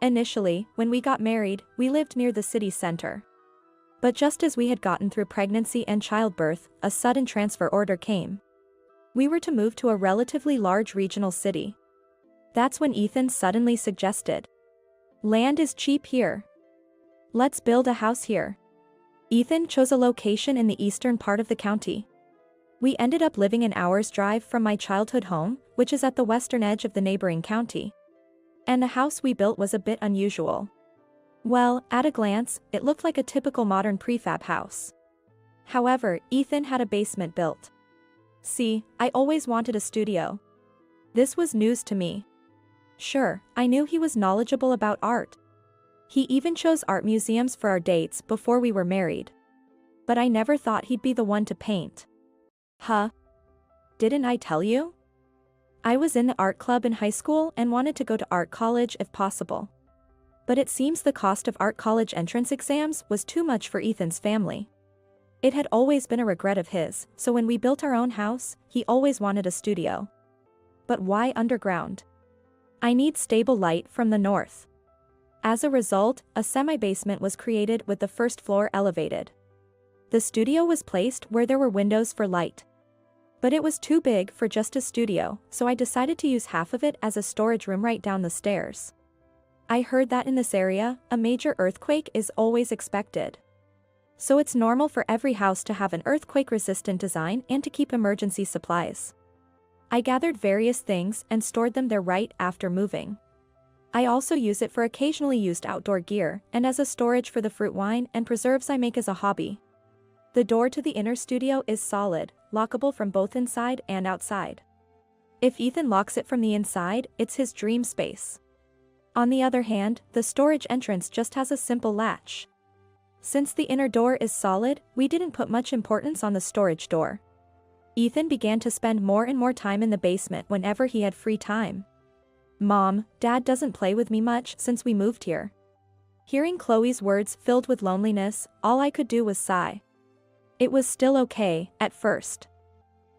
Initially, when we got married, we lived near the city center. But just as we had gotten through pregnancy and childbirth, a sudden transfer order came. We were to move to a relatively large regional city. That's when Ethan suddenly suggested, "Land is cheap here. Let's build a house here." Ethan chose a location in the eastern part of the county. We ended up living an hour's drive from my childhood home, which is at the western edge of the neighboring county. And the house we built was a bit unusual. Well, at a glance, it looked like a typical modern prefab house. However, Ethan had a basement built. See, I always wanted a studio. This was news to me. Sure, I knew he was knowledgeable about art. He even chose art museums for our dates before we were married. But I never thought he'd be the one to paint. Huh? Didn't I tell you? I was in the art club in high school and wanted to go to art college if possible. But it seems the cost of art college entrance exams was too much for Ethan's family. It had always been a regret of his, so when we built our own house, he always wanted a studio. But why underground? I need stable light from the north. As a result, a semi-basement was created with the first floor elevated. The studio was placed where there were windows for light. But it was too big for just a studio, so I decided to use half of it as a storage room right down the stairs. I heard that in this area, a major earthquake is always expected. So it's normal for every house to have an earthquake-resistant design and to keep emergency supplies. I gathered various things and stored them there right after moving. I also use it for occasionally used outdoor gear and as a storage for the fruit wine and preserves I make as a hobby. The door to the inner studio is solid, lockable from both inside and outside. If Ethan locks it from the inside, it's his dream space. On the other hand, the storage entrance just has a simple latch. Since the inner door is solid, we didn't put much importance on the storage door. Ethan began to spend more and more time in the basement whenever he had free time. Mom, Dad doesn't play with me much since we moved here. Hearing Chloe's words filled with loneliness, all I could do was sigh. It was still okay, at first.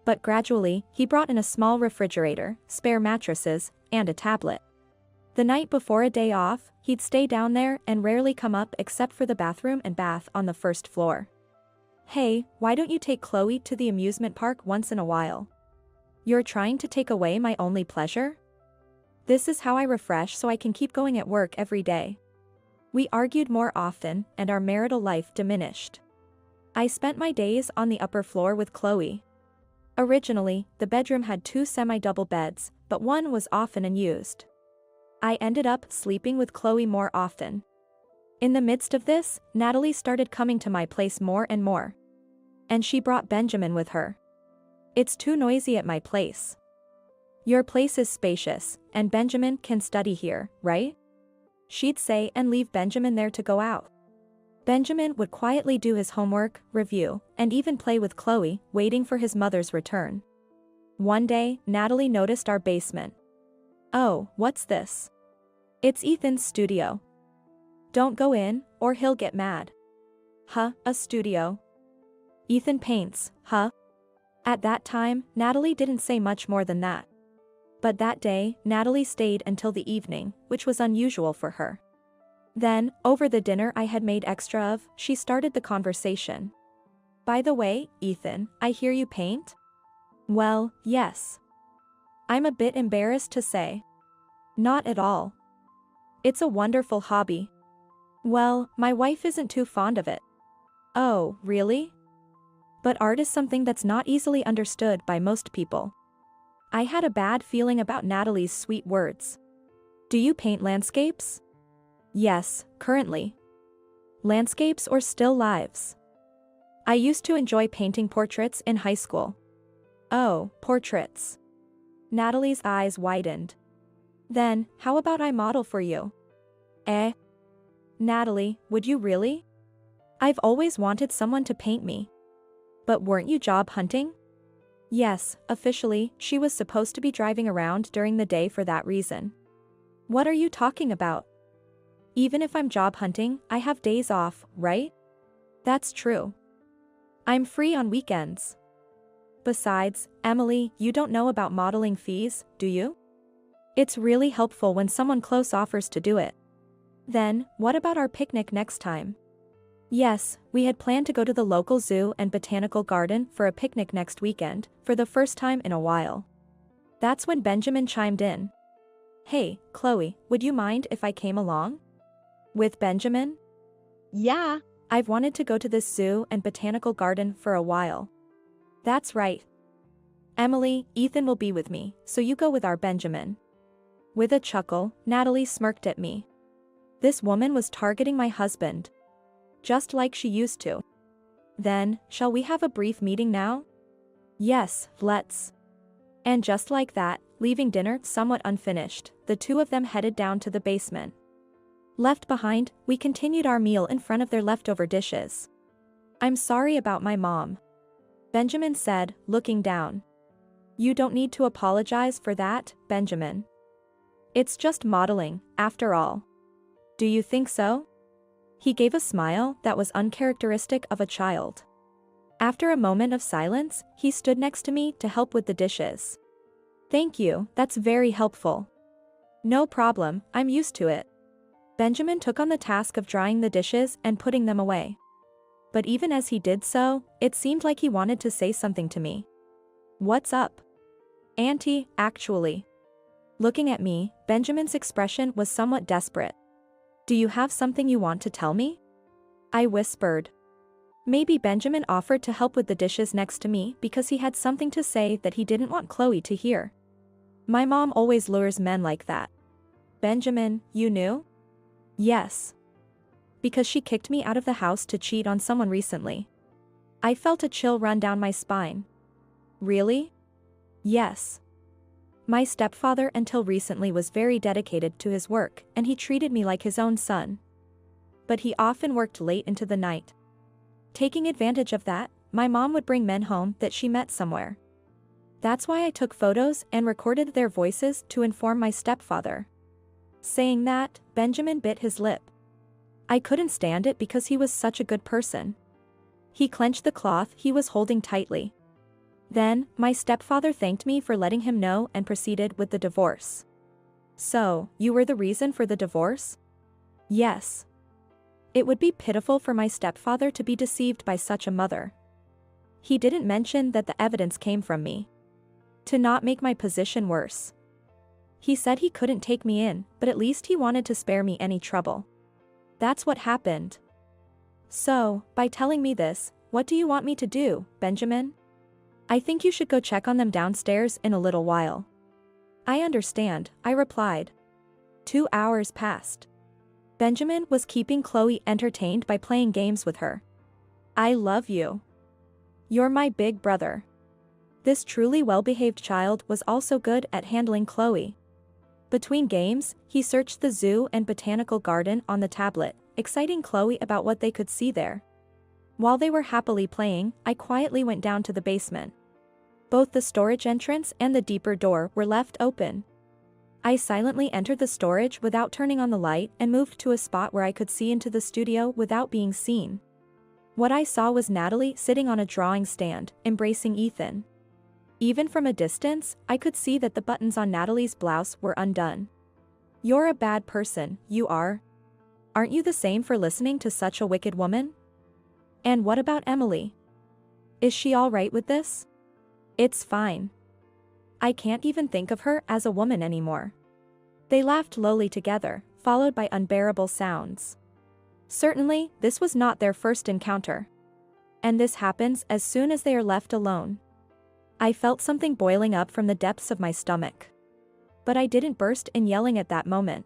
But gradually, he brought in a small refrigerator, spare mattresses, and a tablet. The night before a day off, he'd stay down there and rarely come up except for the bathroom and bath on the first floor. Hey, why don't you take Chloe to the amusement park once in a while? You're trying to take away my only pleasure? This is how I refresh so I can keep going at work every day. We argued more often, and our marital life diminished. I spent my days on the upper floor with Chloe. Originally, the bedroom had 2 semi-double beds, but one was often unused. I ended up sleeping with Chloe more often. In the midst of this, Natalie started coming to my place more and more. And she brought Benjamin with her. It's too noisy at my place. Your place is spacious, and Benjamin can study here, right? She'd say and leave Benjamin there to go out. Benjamin would quietly do his homework, review, and even play with Chloe, waiting for his mother's return. One day, Natalie noticed our basement. Oh, what's this? It's Ethan's studio. Don't go in, or he'll get mad. Huh, a studio? Ethan paints, huh? At that time, Natalie didn't say much more than that. But that day, Natalie stayed until the evening, which was unusual for her. Then, over the dinner I had made extra of, she started the conversation. By the way, Ethan, I hear you paint? Well, yes. I'm a bit embarrassed to say. Not at all. It's a wonderful hobby. Well, my wife isn't too fond of it. Oh, really? But art is something that's not easily understood by most people. I had a bad feeling about Natalie's sweet words. Do you paint landscapes? Yes, currently. Landscapes or still lives? I used to enjoy painting portraits in high school. Oh, portraits. Natalie's eyes widened. Then, how about I model for you? Eh? Natalie, would you really? I've always wanted someone to paint me. But weren't you job hunting? Yes, officially, she was supposed to be driving around during the day for that reason. What are you talking about? Even if I'm job hunting, I have days off, right? That's true. I'm free on weekends. Besides, Emily, you don't know about modeling fees, do you? It's really helpful when someone close offers to do it. Then, what about our picnic next time? Yes, we had planned to go to the local zoo and botanical garden for a picnic next weekend, for the first time in a while. That's when Benjamin chimed in. Hey, Chloe, would you mind if I came along? With Benjamin? Yeah. I've wanted to go to this zoo and botanical garden for a while. That's right. Emily, Ethan will be with me, so you go with our Benjamin. With a chuckle, Natalie smirked at me. This woman was targeting my husband. Just like she used to. Then, shall we have a brief meeting now? Yes, let's. And just like that, leaving dinner somewhat unfinished, the two of them headed down to the basement. Left behind, we continued our meal in front of their leftover dishes. I'm sorry about my mom. Benjamin said, looking down. You don't need to apologize for that, Benjamin. It's just modeling, after all. Do you think so? He gave a smile that was uncharacteristic of a child. After a moment of silence, he stood next to me to help with the dishes. Thank you, that's very helpful. No problem, I'm used to it. Benjamin took on the task of drying the dishes and putting them away. But even as he did so, it seemed like he wanted to say something to me. "What's up?" "Auntie, actually." Looking at me, Benjamin's expression was somewhat desperate. "Do you have something you want to tell me?" I whispered. Maybe Benjamin offered to help with the dishes next to me because he had something to say that he didn't want Chloe to hear. My mom always lures men like that. "Benjamin, you knew?" "Yes. Because she kicked me out of the house to cheat on someone recently." I felt a chill run down my spine. "Really?" "Yes. My stepfather until recently was very dedicated to his work and he treated me like his own son. But he often worked late into the night. Taking advantage of that, my mom would bring men home that she met somewhere. That's why I took photos and recorded their voices to inform my stepfather." Saying that, Benjamin bit his lip. I couldn't stand it because he was such a good person. He clenched the cloth he was holding tightly. Then, my stepfather thanked me for letting him know and proceeded with the divorce. "So, you were the reason for the divorce?" "Yes." It would be pitiful for my stepfather to be deceived by such a mother. He didn't mention that the evidence came from me. To not make my position worse. He said he couldn't take me in, but at least he wanted to spare me any trouble. That's what happened. "So, by telling me this, what do you want me to do, Benjamin?" "I think you should go check on them downstairs in a little while." "I understand," I replied. 2 hours passed. Benjamin was keeping Chloe entertained by playing games with her. "I love you. You're my big brother." This truly well-behaved child was also good at handling Chloe. Between games, he searched the zoo and botanical garden on the tablet, exciting Chloe about what they could see there. While they were happily playing, I quietly went down to the basement. Both the storage entrance and the deeper door were left open. I silently entered the storage without turning on the light and moved to a spot where I could see into the studio without being seen. What I saw was Natalie sitting on a drawing stand, embracing Ethan. Even from a distance, I could see that the buttons on Natalie's blouse were undone. "You're a bad person, you are. Aren't you the same for listening to such a wicked woman?" "And what about Emily? Is she all right with this?" "It's fine. I can't even think of her as a woman anymore." They laughed lowly together, followed by unbearable sounds. Certainly, this was not their first encounter. And this happens as soon as they are left alone. I felt something boiling up from the depths of my stomach. But I didn't burst in yelling at that moment.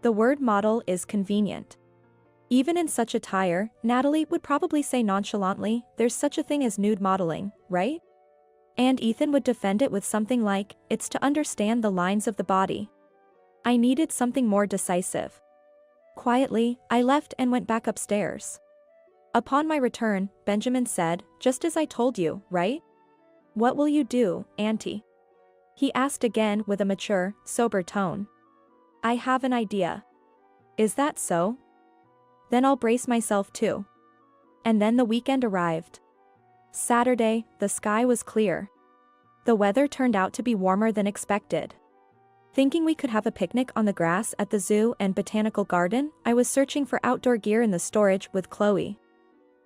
The word model is convenient. Even in such attire, Natalie would probably say nonchalantly, "There's such a thing as nude modeling, right?" And Ethan would defend it with something like, "It's to understand the lines of the body." I needed something more decisive. Quietly, I left and went back upstairs. Upon my return, Benjamin said, "Just as I told you, right?" "What will you do, Auntie?" he asked again with a mature, sober tone. "I have an idea." "Is that so?" "Then I'll brace myself too." And then the weekend arrived. Saturday, the sky was clear. The weather turned out to be warmer than expected. Thinking we could have a picnic on the grass at the zoo and botanical garden, I was searching for outdoor gear in the storage with Chloe.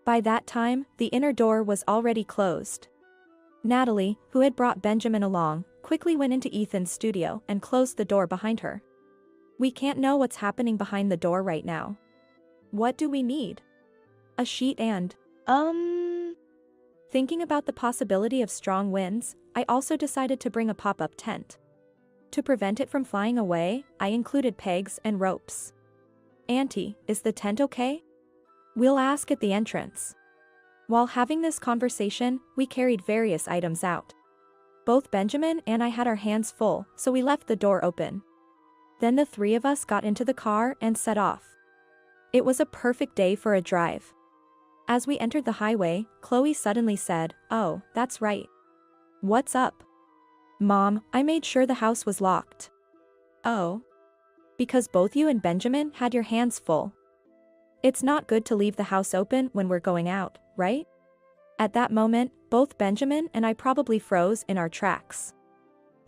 By that time, the inner door was already closed. Natalie, who had brought Benjamin along, quickly went into Ethan's studio and closed the door behind her. "We can't know what's happening behind the door right now." "What do we need?" "A sheet and..." Thinking about the possibility of strong winds, I also decided to bring a pop-up tent. To prevent it from flying away, I included pegs and ropes. "Auntie, is the tent okay?" "We'll ask at the entrance." While having this conversation, we carried various items out. Both Benjamin and I had our hands full, so we left the door open. Then the three of us got into the car and set off. It was a perfect day for a drive. As we entered the highway, Chloe suddenly said, "Oh, that's right." "What's up?" "Mom, I made sure the house was locked." "Oh?" "Because both you and Benjamin had your hands full. It's not good to leave the house open when we're going out, right?" At that moment, both Benjamin and I probably froze in our tracks.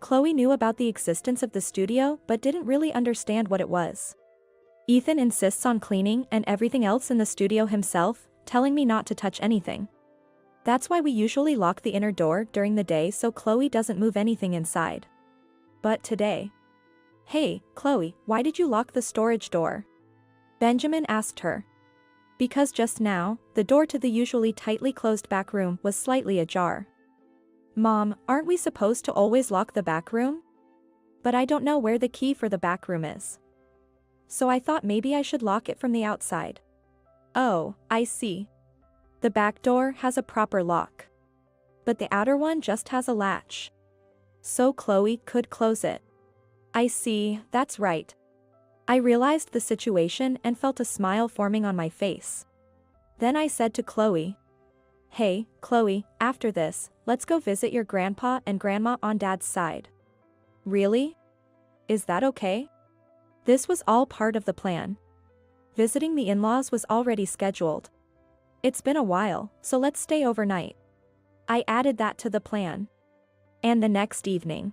Chloe knew about the existence of the studio but didn't really understand what it was. "Ethan insists on cleaning and everything else in the studio himself, telling me not to touch anything. That's why we usually lock the inner door during the day so Chloe doesn't move anything inside. But today. Hey, Chloe, why did you lock the storage door? Benjamin asked her. Because just now, the door to the usually tightly closed back room was slightly ajar. Mom, aren't we supposed to always lock the back room? But I don't know where the key for the back room is. So I thought maybe I should lock it from the outside. Oh, I see. The back door has a proper lock. But the outer one just has a latch. So Chloe could close it. I see, that's right. I realized the situation and felt a smile forming on my face. Then I said to Chloe, "Hey, Chloe, after this, let's go visit your grandpa and grandma on Dad's side." Really? Is that okay? This was all part of the plan. Visiting the in-laws was already scheduled. It's been a while, so let's stay overnight. I added that to the plan. And the next evening.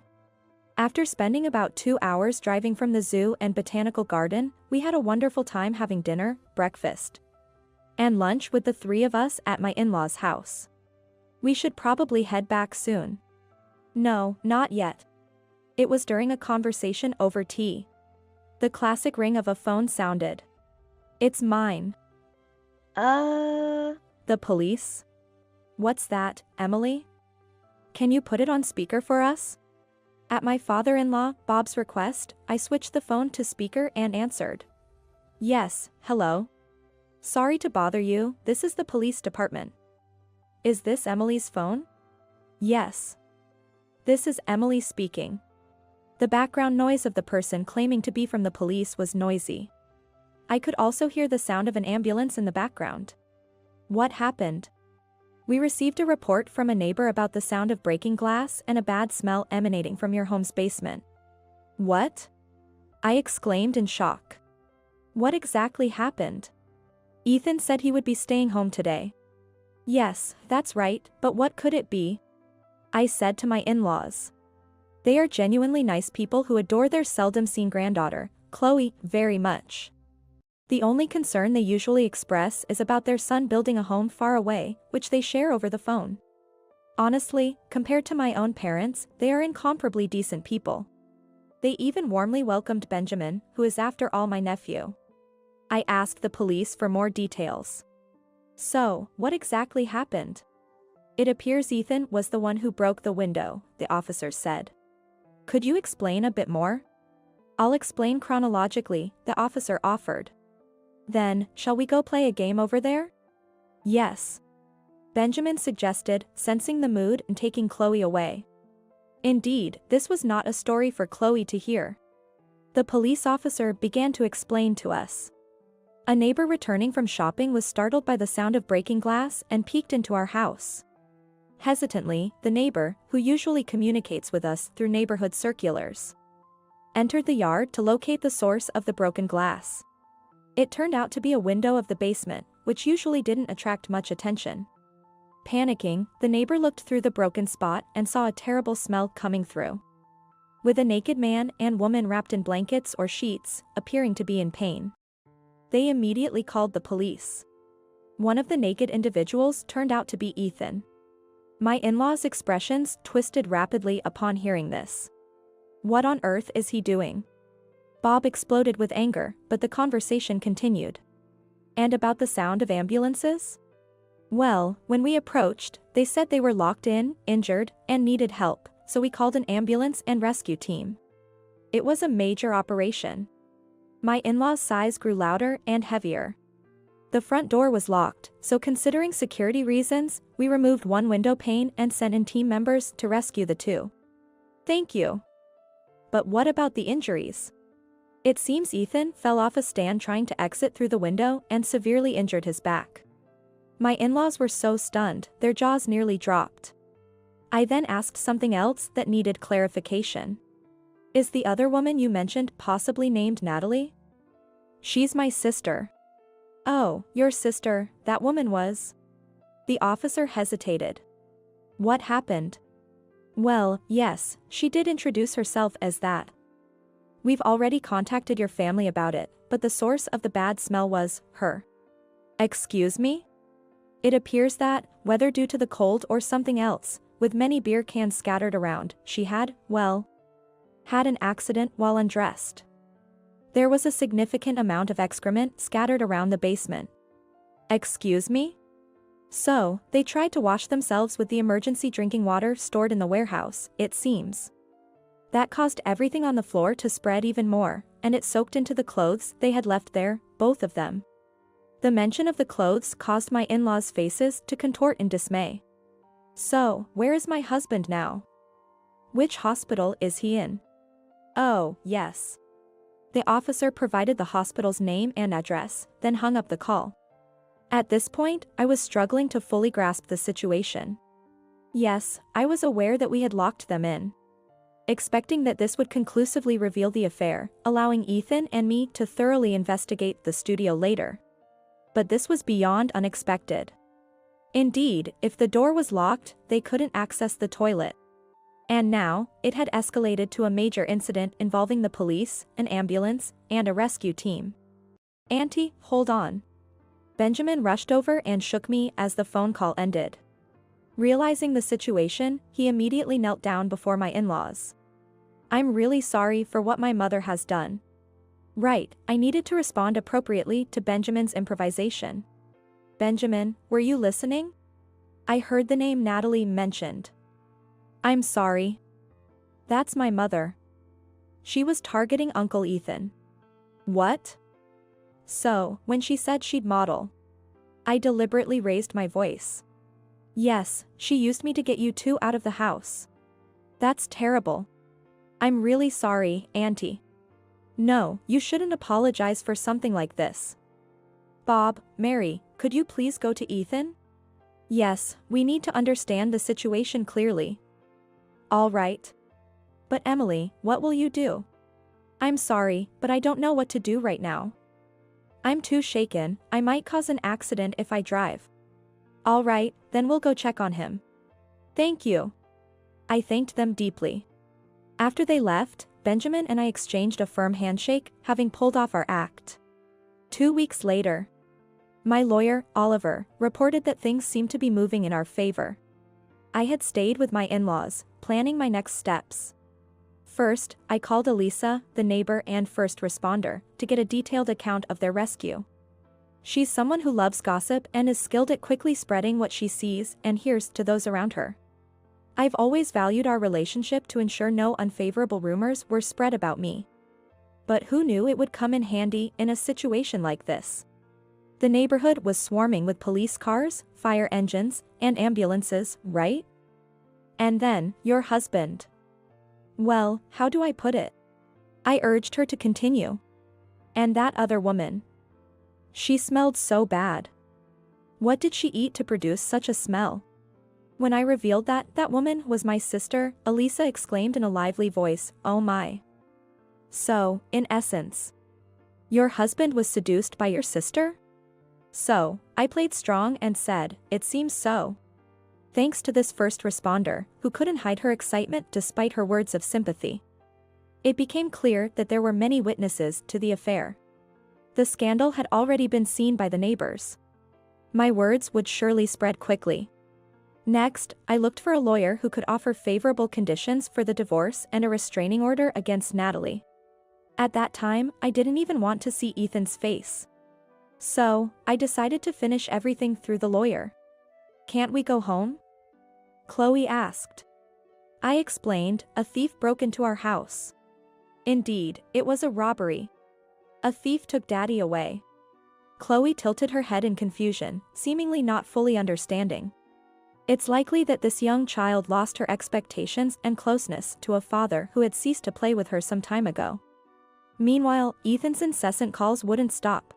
After spending about 2 hours driving from the zoo and botanical garden, we had a wonderful time having dinner, breakfast, and lunch with the three of us at my in-laws' house. We should probably head back soon. No, not yet. It was during a conversation over tea. The classic ring of a phone sounded. It's mine. The police? What's that, Emily? Can you put it on speaker for us? At my father-in-law, Bob's request, I switched the phone to speaker and answered. Yes, hello. Sorry to bother you, this is the police department. Is this Emily's phone? Yes. This is Emily speaking. The background noise of the person claiming to be from the police was noisy. I could also hear the sound of an ambulance in the background. What happened? We received a report from a neighbor about the sound of breaking glass and a bad smell emanating from your home's basement. What? I exclaimed in shock. What exactly happened? Ethan said he would be staying home today. Yes, that's right, but what could it be? I said to my in-laws. They are genuinely nice people who adore their seldom-seen granddaughter, Chloe, very much. The only concern they usually express is about their son building a home far away, which they share over the phone. Honestly, compared to my own parents, they are incomparably decent people. They even warmly welcomed Benjamin, who is after all my nephew. I asked the police for more details. So, what exactly happened? It appears Ethan was the one who broke the window, the officers said. Could you explain a bit more? I'll explain chronologically, the officer offered. Then, shall we go play a game over there? Yes. Benjamin suggested, sensing the mood and taking Chloe away. Indeed, this was not a story for Chloe to hear. The police officer began to explain to us. A neighbor returning from shopping was startled by the sound of breaking glass and peeked into our house. Hesitantly, the neighbor, who usually communicates with us through neighborhood circulars, entered the yard to locate the source of the broken glass. It turned out to be a window of the basement, which usually didn't attract much attention. Panicking, the neighbor looked through the broken spot and saw a terrible smell coming through. With a naked man and woman wrapped in blankets or sheets, appearing to be in pain. They immediately called the police. One of the naked individuals turned out to be Ethan. My in-laws' expressions twisted rapidly upon hearing this. What on earth is he doing? Bob exploded with anger, but the conversation continued. And about the sound of ambulances? Well, when we approached, they said they were locked in, injured, and needed help, so we called an ambulance and rescue team. It was a major operation. My in-laws' sighs grew louder and heavier. The front door was locked, so considering security reasons, we removed one window pane and sent in team members to rescue the two. Thank you. But what about the injuries? It seems Ethan fell off a stand trying to exit through the window and severely injured his back. My in-laws were so stunned, their jaws nearly dropped. I then asked something else that needed clarification. Is the other woman you mentioned possibly named Natalie? She's my sister. Oh, your sister, that woman was? The officer hesitated. What happened? Well, yes, she did introduce herself as that. We've already contacted your family about it, but the source of the bad smell was her. Excuse me? It appears that, whether due to the cold or something else, with many beer cans scattered around, she had an accident while undressed. There was a significant amount of excrement scattered around the basement. Excuse me? So, they tried to wash themselves with the emergency drinking water stored in the warehouse, it seems. That caused everything on the floor to spread even more, and it soaked into the clothes they had left there, both of them. The mention of the clothes caused my in-laws' faces to contort in dismay. So, where is my husband now? Which hospital is he in? Oh, yes. The officer provided the hospital's name and address, then hung up the call. At this point, I was struggling to fully grasp the situation. Yes, I was aware that we had locked them in, expecting that this would conclusively reveal the affair, allowing Ethan and me to thoroughly investigate the studio later. But this was beyond unexpected. Indeed, if the door was locked, they couldn't access the toilet. And now, it had escalated to a major incident involving the police, an ambulance, and a rescue team. Auntie, hold on. Benjamin rushed over and shook me as the phone call ended. Realizing the situation, he immediately knelt down before my in-laws. I'm really sorry for what my mother has done. Right, I needed to respond appropriately to Benjamin's improvisation. Benjamin, were you listening? I heard the name Natalie mentioned. I'm sorry. That's my mother. She was targeting Uncle Ethan. What? So, when she said she'd model, I deliberately raised my voice. Yes, she used me to get you two out of the house. That's terrible. I'm really sorry, Auntie. No, you shouldn't apologize for something like this. Bob, Mary, could you please go to Ethan? Yes, we need to understand the situation clearly. All right. But Emily, what will you do? I'm sorry, but I don't know what to do right now. I'm too shaken, I might cause an accident if I drive. All right, then we'll go check on him. Thank you. I thanked them deeply. After they left, Benjamin and I exchanged a firm handshake, having pulled off our act. 2 weeks later, my lawyer, Oliver, reported that things seemed to be moving in our favor. I had stayed with my in-laws, planning my next steps. First, I called Elisa, the neighbor and first responder, to get a detailed account of their rescue. She's someone who loves gossip and is skilled at quickly spreading what she sees and hears to those around her. I've always valued our relationship to ensure no unfavorable rumors were spread about me. But who knew it would come in handy in a situation like this? The neighborhood was swarming with police cars, fire engines, and ambulances, right? And then, your husband. Well, how do I put it? I urged her to continue. And that other woman. She smelled so bad. What did she eat to produce such a smell? When I revealed that woman was my sister, Elisa exclaimed in a lively voice, "Oh my." So, in essence, your husband was seduced by your sister? So, I played strong and said, it seems so. Thanks to this first responder, who couldn't hide her excitement despite her words of sympathy. It became clear that there were many witnesses to the affair. The scandal had already been seen by the neighbors. My words would surely spread quickly. Next, I looked for a lawyer who could offer favorable conditions for the divorce and a restraining order against Natalie. At that time, I didn't even want to see Ethan's face. So, I decided to finish everything through the lawyer. Can't we go home? Chloe asked. I explained, a thief broke into our house. Indeed, it was a robbery. A thief took Daddy away. Chloe tilted her head in confusion, seemingly not fully understanding. It's likely that this young child lost her expectations and closeness to a father who had ceased to play with her some time ago. Meanwhile, Ethan's incessant calls wouldn't stop.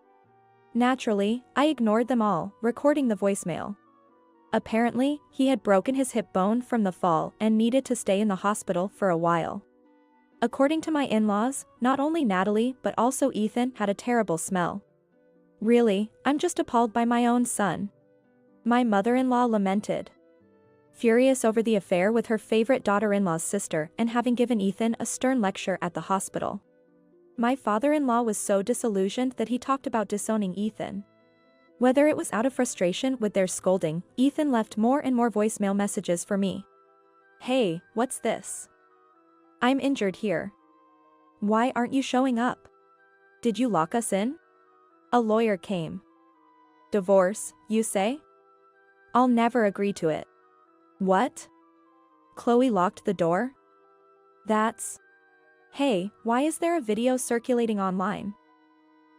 Naturally, I ignored them all, recording the voicemail. Apparently, he had broken his hip bone from the fall and needed to stay in the hospital for a while. According to my in-laws, not only Natalie but also Ethan had a terrible smell. Really, I'm just appalled by my own son. My mother-in-law lamented. Furious over the affair with her favorite daughter-in-law's sister and having given Ethan a stern lecture at the hospital. My father-in-law was so disillusioned that he talked about disowning Ethan. Whether it was out of frustration with their scolding, Ethan left more and more voicemail messages for me. Hey, what's this? I'm injured here. Why aren't you showing up? Did you lock us in? A lawyer came. Divorce, you say? I'll never agree to it. What? Chloe locked the door? That's... Hey, why is there a video circulating online?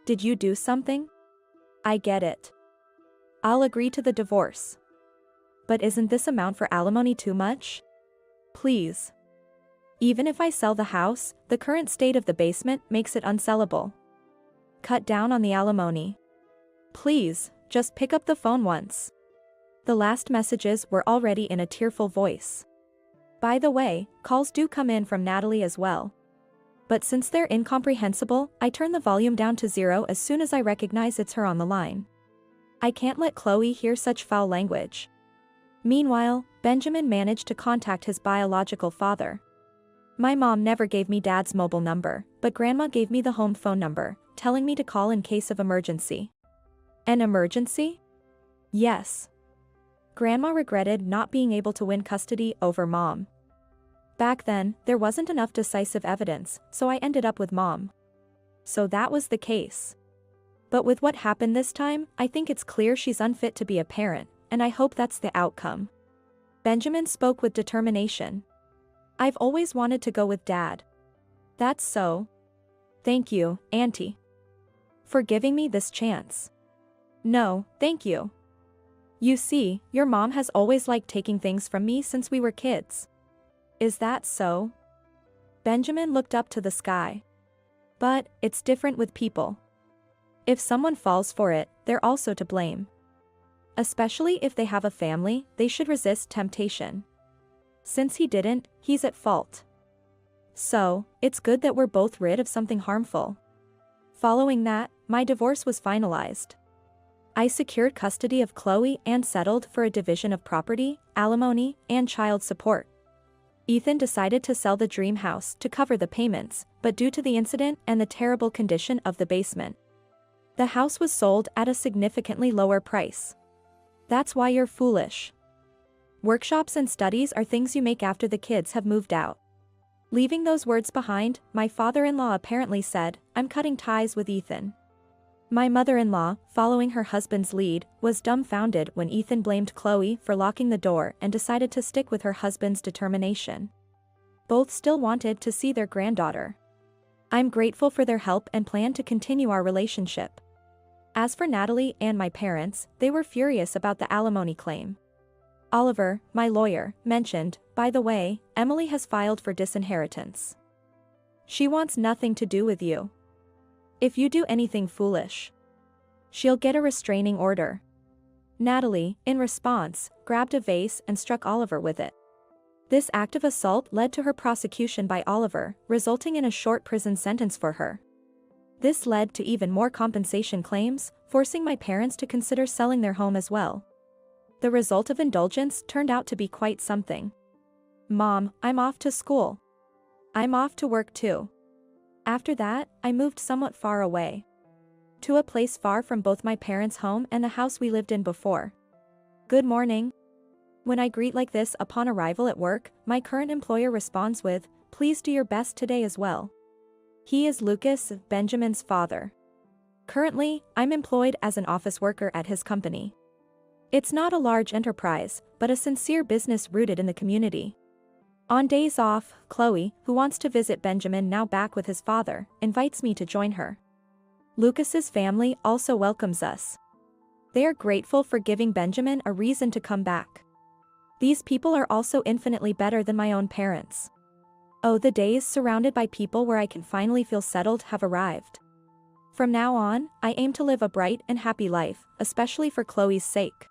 Did you do something? I get it. I'll agree to the divorce. But isn't this amount for alimony too much? Please. Even if I sell the house, the current state of the basement makes it unsellable. Cut down on the alimony. Please, just pick up the phone once. The last messages were already in a tearful voice. By the way, calls do come in from Natalie as well. But since they're incomprehensible, I turn the volume down to 0 as soon as I recognize it's her on the line. I can't let Chloe hear such foul language. Meanwhile, Benjamin managed to contact his biological father. My mom never gave me Dad's mobile number, but Grandma gave me the home phone number, telling me to call in case of emergency. An emergency? Yes. Grandma regretted not being able to win custody over Mom. Back then, there wasn't enough decisive evidence, so I ended up with Mom. So that was the case. But with what happened this time, I think it's clear she's unfit to be a parent, and I hope that's the outcome. Benjamin spoke with determination. I've always wanted to go with Dad. That's so. Thank you, Auntie. For giving me this chance. No, thank you. You see, your mom has always liked taking things from me since we were kids. Is that so? Benjamin looked up to the sky. But, it's different with people. If someone falls for it, they're also to blame. Especially if they have a family, they should resist temptation. Since he didn't, he's at fault. So, it's good that we're both rid of something harmful. Following that, my divorce was finalized. I secured custody of Chloe and settled for a division of property, alimony, and child support. Ethan decided to sell the dream house to cover the payments, but due to the incident and the terrible condition of the basement, the house was sold at a significantly lower price. That's why you're foolish. Workshops and studies are things you make after the kids have moved out. Leaving those words behind, my father-in-law apparently said, I'm cutting ties with Ethan. My mother-in-law, following her husband's lead, was dumbfounded when Ethan blamed Chloe for locking the door and decided to stick with her husband's determination. Both still wanted to see their granddaughter. I'm grateful for their help and plan to continue our relationship. As for Natalie and my parents, they were furious about the alimony claim. Oliver, my lawyer, mentioned, by the way, Emily has filed for disinheritance. She wants nothing to do with you. If you do anything foolish, she'll get a restraining order. Natalie, in response, grabbed a vase and struck Oliver with it. This act of assault led to her prosecution by Oliver, resulting in a short prison sentence for her. This led to even more compensation claims, forcing my parents to consider selling their home as well. The result of indulgence turned out to be quite something. Mom, I'm off to school. I'm off to work too. After that, I moved somewhat far away. To a place far from both my parents' home and the house we lived in before. Good morning. When I greet like this upon arrival at work, my current employer responds with, please do your best today as well. He is Lucas, Benjamin's father. Currently, I'm employed as an office worker at his company. It's not a large enterprise, but a sincere business rooted in the community. On days off, Chloe, who wants to visit Benjamin now back with his father, invites me to join her. Lucas's family also welcomes us. They are grateful for giving Benjamin a reason to come back. These people are also infinitely better than my own parents. Oh, the days surrounded by people where I can finally feel settled have arrived. From now on, I aim to live a bright and happy life, especially for Chloe's sake.